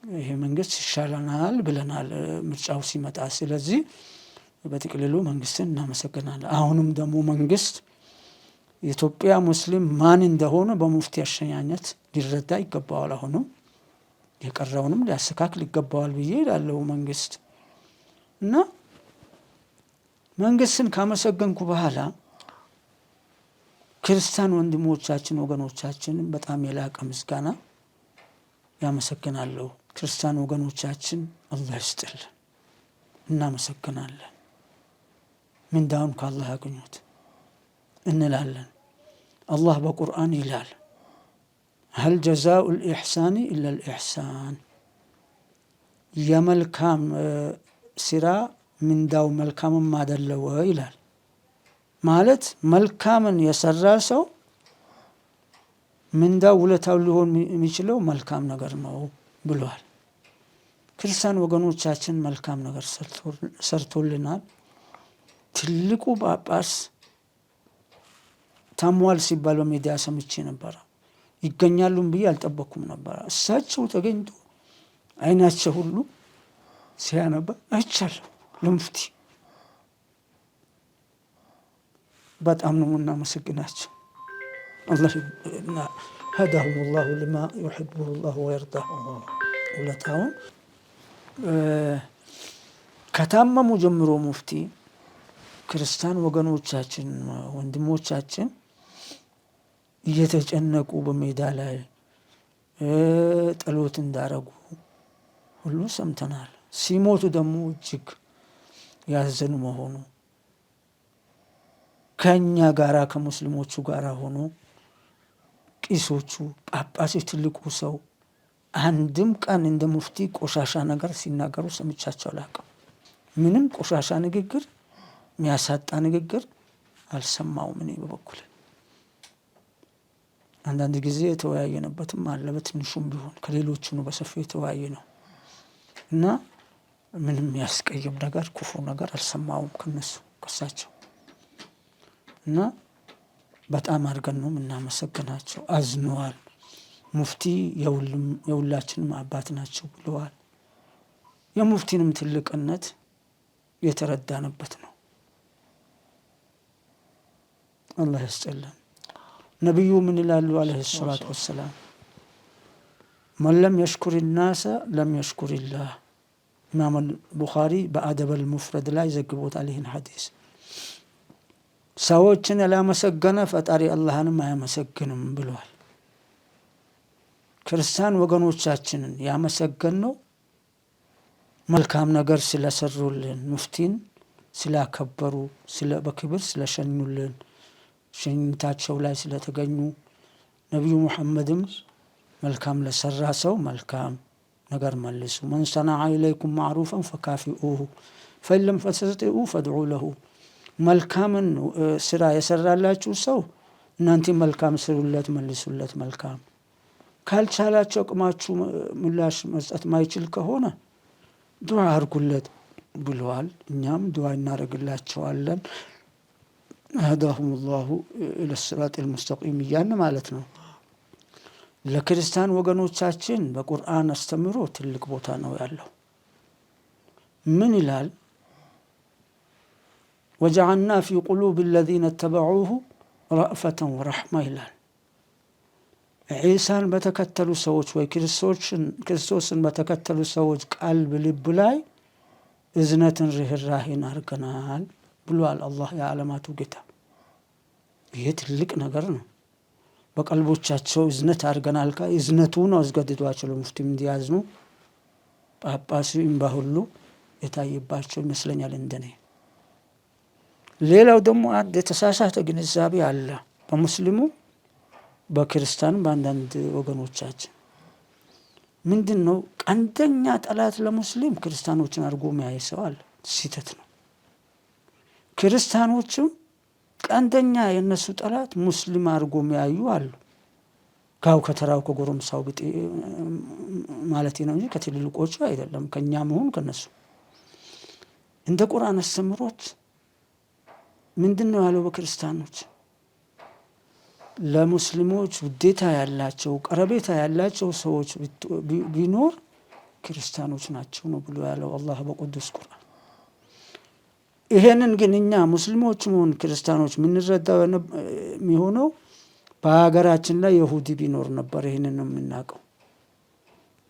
ይሄ መንግስት ይሻለናል ብለናል ምርጫው ሲመጣ። ስለዚህ በጥቅልሉ መንግስትን እናመሰግናለን። አሁንም ደግሞ መንግስት የኢትዮጵያ ሙስሊም ማን እንደሆነ በሙፍቲ አሸኛኘት ሊረዳ ይገባዋል። አሁንም የቀረውንም ሊያስተካክል ይገባዋል ብዬ እላለሁ መንግስት እና መንግስትን ካመሰገንኩ በኋላ ክርስቲያን ወንድሞቻችን ወገኖቻችን በጣም የላቀ ምስጋና ያመሰግናለሁ። ክርስቲያን ወገኖቻችን አላህ ይስጥልን፣ እናመሰግናለን። ምንዳውን ከአላህ ያገኙት እንላለን። አላህ በቁርአን ይላል هل جزاء الإحسان إلا الإحسان የመልካም ስራ ምንዳው መልካምም አይደለው ይላል። ማለት መልካምን የሰራ ሰው ምንዳው ውለታው ሊሆን የሚችለው መልካም ነገር ነው ብሏል። ክርስቲያን ወገኖቻችን መልካም ነገር ሰርቶልናል። ትልቁ ጳጳስ ታሟል ሲባል በሚዲያ ሰምቼ ነበር። ይገኛሉም ብዬ አልጠበኩም ነበር። እሳቸው ተገኝቶ አይናቸው ሁሉ ሲያነባ አይቻለሁ። ለሙፍቲ በጣም ነው እናመሰግናቸው። አላህ هداهم الله لما يحبه الله ويرضاه። ውለታውን ከታመሙ ጀምሮ ሙፍቲ ክርስቲያን ወገኖቻችን ወንድሞቻችን እየተጨነቁ በሜዳ ላይ ጸሎት እንዳረጉ ሁሉ ሰምተናል። ሲሞቱ ደግሞ እጅግ ያዘኑ መሆኑ ከኛ ጋራ ከሙስሊሞቹ ጋራ ሆኖ ቂሶቹ ጳጳሱ ትልቁ ሰው አንድም ቀን እንደ ሙፍቲ ቆሻሻ ነገር ሲናገሩ ሰምቻቸው አላውቅም። ምንም ቆሻሻ ንግግር የሚያሳጣ ንግግር አልሰማውም እኔ በበኩሌ። አንዳንድ ጊዜ የተወያየነበትም አለ በትንሹም ቢሆን፣ ከሌሎቹ ነው በሰፊው የተወያየ ነው እና ምንም ያስቀይም ነገር ክፉ ነገር አልሰማውም ከሳቸው እና በጣም አድርገን ነው የምናመሰግናቸው። አዝነዋል። ሙፍቲ የሁላችንም አባት ናቸው ብለዋል። የሙፍቲንም ትልቅነት የተረዳንበት ነው። አላህ ያስጨለን። ነቢዩ ምን ይላሉ አለይሂ ሰላቱ ወሰላም? መን ለም የሽኩር ናሰ ለም የሽኩሪላህ። ኢማም ቡኻሪ በአደበል ሙፍረድ ላይ ዘግቦታል ይህን ሐዲስ። ሰዎችን ያላመሰገነ ፈጣሪ አላህንም አያመሰግንም ብለዋል። ክርስቲያን ወገኖቻችንን ያመሰገንነው መልካም ነገር ስለሰሩልን፣ ሙፍቲን ስላከበሩ፣ በክብር ስለሸኙልን፣ ሸኝታቸው ላይ ስለተገኙ፣ ነቢዩ ሙሐመድም መልካም ለሰራ ሰው መልካም ነገር መልሱ። መን ሰነዐ ኢለይኩም ማዕሩፈን ፈካፊኡሁ ፈኢን ለም ተስተጢዑ ፈድዑ ለሁ። መልካምን ስራ የሰራላችሁ ሰው እናንተ መልካም ስሩለት፣ መልሱለት መልካም። ካልቻላችሁ አቅማችሁ ምላሽ መስጠት ማይችል ከሆነ ዱዓ አርጉለት ብለዋል። እኛም ዱዓ እናደርግላቸዋለን። هداهم الله إلى الصراط المستقيم እያልን ማለት ነው። ለክርስቲያን ወገኖቻችን በቁርአን አስተምሮ ትልቅ ቦታ ነው ያለው። ምን ይላል? وجعلنا في قلوب الذين اتبعوه رأفة ورحمة ይላል። ዒሳን በተከተሉ ሰዎች ወይ ክርስቶስን በተከተሉ ሰዎች ቀልብ ልብ ላይ እዝነትን ርህራሄን አርገናል ብሏል አላህ የዓለማቱ ጌታ። ይህ ትልቅ ነገር ነው። በቀልቦቻቸው እዝነት አርገናል። እዝነቱ ነው አስገድዷቸው ለሙፍቲም እንዲያዝኑ ጳጳሱ እምባሁሉ የታየባቸው ይመስለኛል እንደኔ። ሌላው ደግሞ አንድ የተሳሳተ ግንዛቤ አለ በሙስሊሙ በክርስቲያኑ በአንዳንድ ወገኖቻችን። ምንድን ነው? ቀንደኛ ጠላት ለሙስሊም ክርስቲያኖችን አድርጎ የሚያይ ሰው አለ። ስህተት ነው። ክርስቲያኖችም ቀንደኛ የነሱ ጠላት ሙስሊም አድርጎ የሚያዩ አሉ። ካው ከተራው ከጎረምሳው ብጤ ማለት ነው እንጂ ከትልልቆቹ አይደለም፣ ከኛ መሆን ከነሱ። እንደ ቁርአን አስተምሮት ምንድነው ያለው? በክርስቲያኖች ለሙስሊሞች ውዴታ ያላቸው ቀረቤታ ያላቸው ሰዎች ቢኖር ክርስቲያኖች ናቸው ነው ብሎ ያለው አላህ በቅዱስ ቁርአን። ይሄንን ግን እኛ ሙስሊሞች መሆን ክርስቲያኖች የምንረዳው የሚሆነው በሀገራችን ላይ ይሁዲ ቢኖር ነበር። ይሄንን ነው የምናውቀው።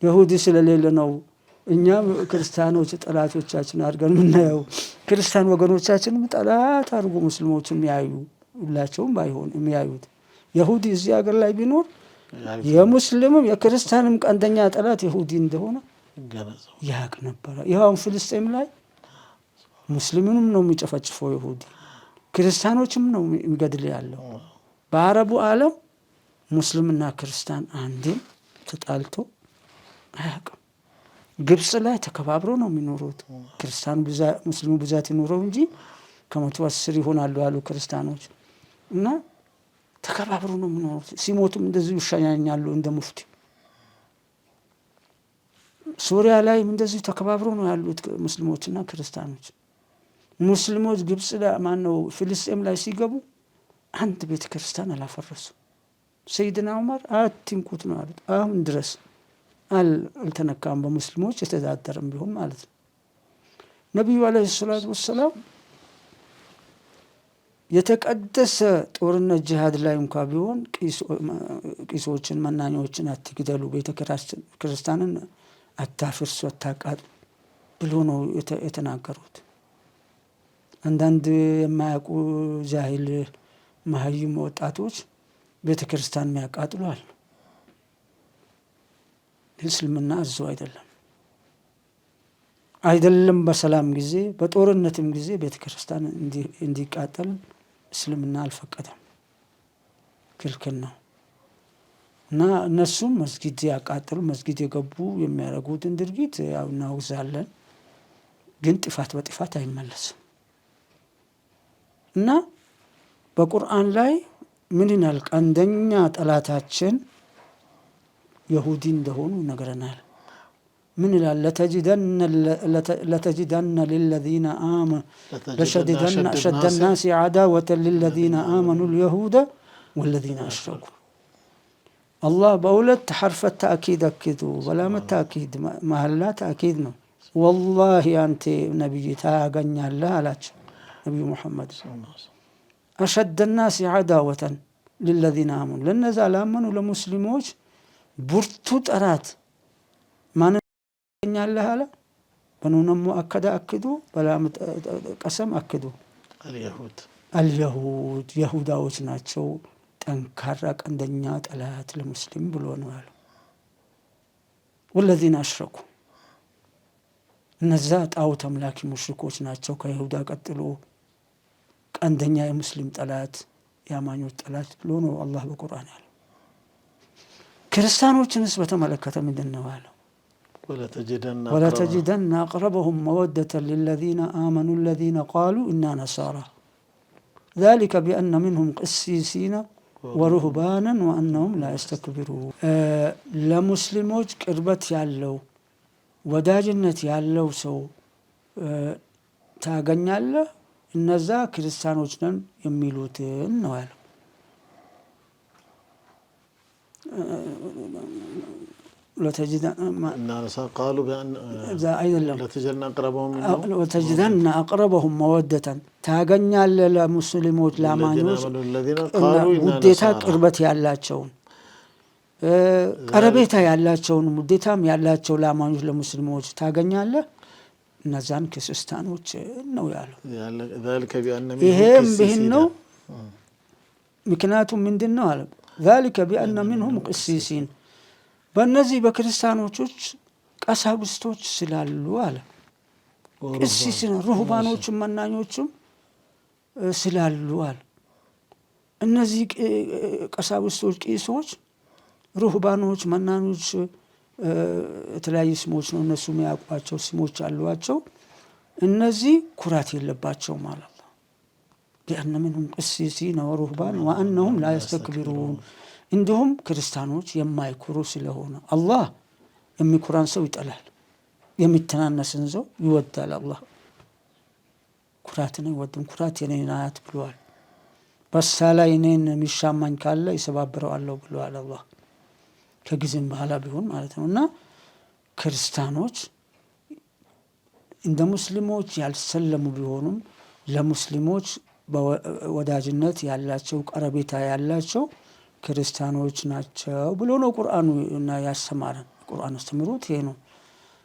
ይሁዲ ስለሌለ ነው እኛም ክርስቲያኖች ጠላቶቻችን አድርገን የምናየው። ክርስቲያን ወገኖቻችንም ጠላት አድርጎ ሙስሊሞችን የሚያዩ ሁላቸውም ባይሆን የሚያዩት። ይሁዲ እዚህ ሀገር ላይ ቢኖር የሙስሊምም የክርስቲያንም ቀንደኛ ጠላት ይሁዲ እንደሆነ ያቅ ነበረ። ይኸውም ፍልስጤም ላይ ሙስሊሙንም ነው የሚጨፈጭፈው ይሁዲ፣ ክርስቲያኖችም ነው የሚገድል ያለው። በአረቡ ዓለም ሙስሊምና ክርስቲያን አንዴም ተጣልቶ አያውቅም። ግብጽ ላይ ተከባብሮ ነው የሚኖሩት። ክርስቲያኑ ሙስሊሙ ብዛት ይኖረው እንጂ 110 ይሆናሉ ያሉ ክርስቲያኖች እና ተከባብሮ ነው የሚኖሩት። ሲሞቱም እንደዚሁ ይሸኛኛሉ እንደ ሙፍቲ። ሱሪያ ላይ እንደዚሁ ተከባብሮ ነው ያሉት ሙስሊሞችና ክርስቲያኖች። ሙስሊሞች ግብጽ ላይ ማነው ፍልስጤም ላይ ሲገቡ አንድ ቤተ ክርስቲያን አላፈረሱ። ሰይድና ዑመር አትንኩት ነው ያሉት። አሁን ድረስ አልተነካም፣ በሙስሊሞች የተዳደረም ቢሆን ማለት ነው። ነቢዩ አለይሂ ሰላቱ ወሰላም የተቀደሰ ጦርነት ጂሃድ ላይ እንኳ ቢሆን ቂሶችን መናኞችን አትግደሉ፣ ቤተ ክርስቲያንን አታፍርሱ፣ አታቃጥሉ ብሎ ነው የተናገሩት። አንዳንድ የማያውቁ ጃሂል መሀይም ወጣቶች ቤተ ክርስቲያን የሚያቃጥሉ አሉ። እስልምና አዞ አይደለም በሰላም ጊዜ በጦርነትም ጊዜ ቤተ ክርስቲያን እንዲቃጠል እስልምና አልፈቀደም፣ ክልክል ነው። እና እነሱም መስጊድ ያቃጥሉ መስጊድ የገቡ የሚያደርጉትን ድርጊት ያው እናውግዛለን፣ ግን ጥፋት በጥፋት አይመለስም። እና በቁርአን ላይ ምን ይላል? ቀንደኛ ጠላታችን ይሁዲ እንደሆኑ ነገረናል። ምን ይላል? ለተጅደነ للذين آمنوا لشددن أشد الناس عداوة للذين آمنوا اليهود والذين أشركوا። الله በሁለት حرف التأكيد أكدوا ولا التأكيد محل تأكيد ነው። والله አንተ ነብይ ታገኛለህ አላቸው ነብዩ መሐመድ أشد الناس عداوة للذين آمنوا ለነዛ ላመኑ ለሙስሊሞች ብርቱ ጠላት ማን ያኛለህ አለ። በኑንም ሙአከዳ አክዱ በላም ቀሰም አክዱ አልየሁድ ይሁዳዎች ናቸው ጠንካራ ቀንደኛ ጠላት ለሙስሊም ብሎ ነው ያለው። والذين أشركوا እነዛ ጣዖት አምላኪ ሙሽሪኮች ናቸው ከይሁዳ ቀጥሎ ቀንደኛ የሙስሊም ጠላት የአማኞች ጠላት ብሎ ነው አላህ በቁርአን ያለው። ክርስቲያኖችንስ በተመለከተ ምንድነው ያለው? ولتجدن أقربهم مودة للذين آمنوا الذين قالوا إنا نصارى ذلك بأن منهم قسيسين ورهبانا وأنهم لا يستكبرون لمسلموች ቅርበት ያለው ወዳጅነት ያለው ሰው ታገኛለህ እነዛ ክርስቲያኖች ነን የሚሉትን ነው ያለው። قالوا بأن لتجدن أقربهم مودة ታገኛለህ ለሙስሊሞች ላማኞች ውዴታ ቅርበት ያላቸውን ቀረቤታ ያላቸውን ውዴታም ያላቸው ላማኞች ለሙስሊሞች ታገኛለህ እነዛን ክርስቲያኖች ነው ያለው። ይሄም ቢሆን ነው ምክንያቱም ምንድነው አለ ذلك بأن منهم قسيسين በእነዚህ በክርስቲያኖች ቀሳውስቶች ስላሉ አለ ቅሲስና ሩህባኖችም መናኞችም ስላሉ አለ። እነዚህ ቀሳውስቶች ቄሶች ሩህባኖች መናኞች የተለያዩ ስሞች ነው እነሱ የሚያውቋቸው ስሞች አሏቸው። እነዚህ ኩራት የለባቸው ማለት ነው። لأن منهم قسيسين ورهبان وأنهم لا يستكبرون እንደውም ክርስቲያኖች የማይኩሩ ስለሆነ አላህ የሚኩራን ሰው ይጠላል፣ የሚተናነስን ሰው ይወዳል። አላህ ኩራትን አይወድም። ኩራት የኔ ናት ብሏል። በሳ ላይ እኔን የሚሻማኝ ካለ ይሰባብረዋለሁ ብሏል አላህ ከጊዜም በኋላ ቢሆን ማለት ነውና ክርስቲያኖች እንደ ሙስሊሞች ያልሰለሙ ቢሆኑም ለሙስሊሞች በወዳጅነት ያላቸው ቀረቤታ ያላቸው ክርስቲያኖች ናቸው ብሎ ነው ቁርአኑ እና ያስተማረን። ቁርአን አስተምሮት ይሄ ነው።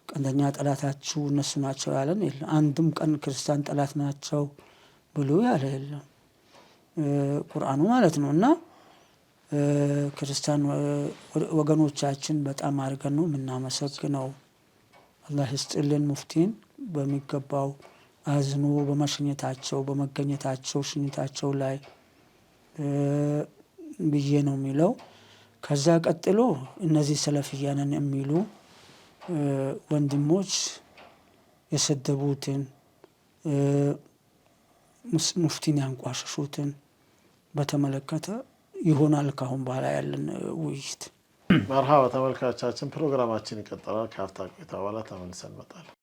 ቀንደኛ ጠላታችሁ እነሱ ናቸው ያለን የለም። አንድም ቀን ክርስቲያን ጠላት ናቸው ብሎ ያለ የለም ቁርአኑ ማለት ነውና ክርስቲያን ወገኖቻችን በጣም አድርገን ነው የምናመሰግነው። አላህ ይስጥልን ሙፍቲን በሚገባው አዝኖ በመሸኘታቸው በመገኘታቸው ሽኝታቸው ላይ ብዬ ነው የሚለው። ከዛ ቀጥሎ እነዚህ ሰለፊያንን የሚሉ ወንድሞች የሰደቡትን ሙፍቲን ያንቋሸሹትን በተመለከተ ይሆናል ካሁን በኋላ ያለን ውይይት። መርሃባ ተመልካቾቻችን ፕሮግራማችን ይቀጥላል። ከአፍታ ቆይታ በኋላ ተመልሰን እንመጣለን።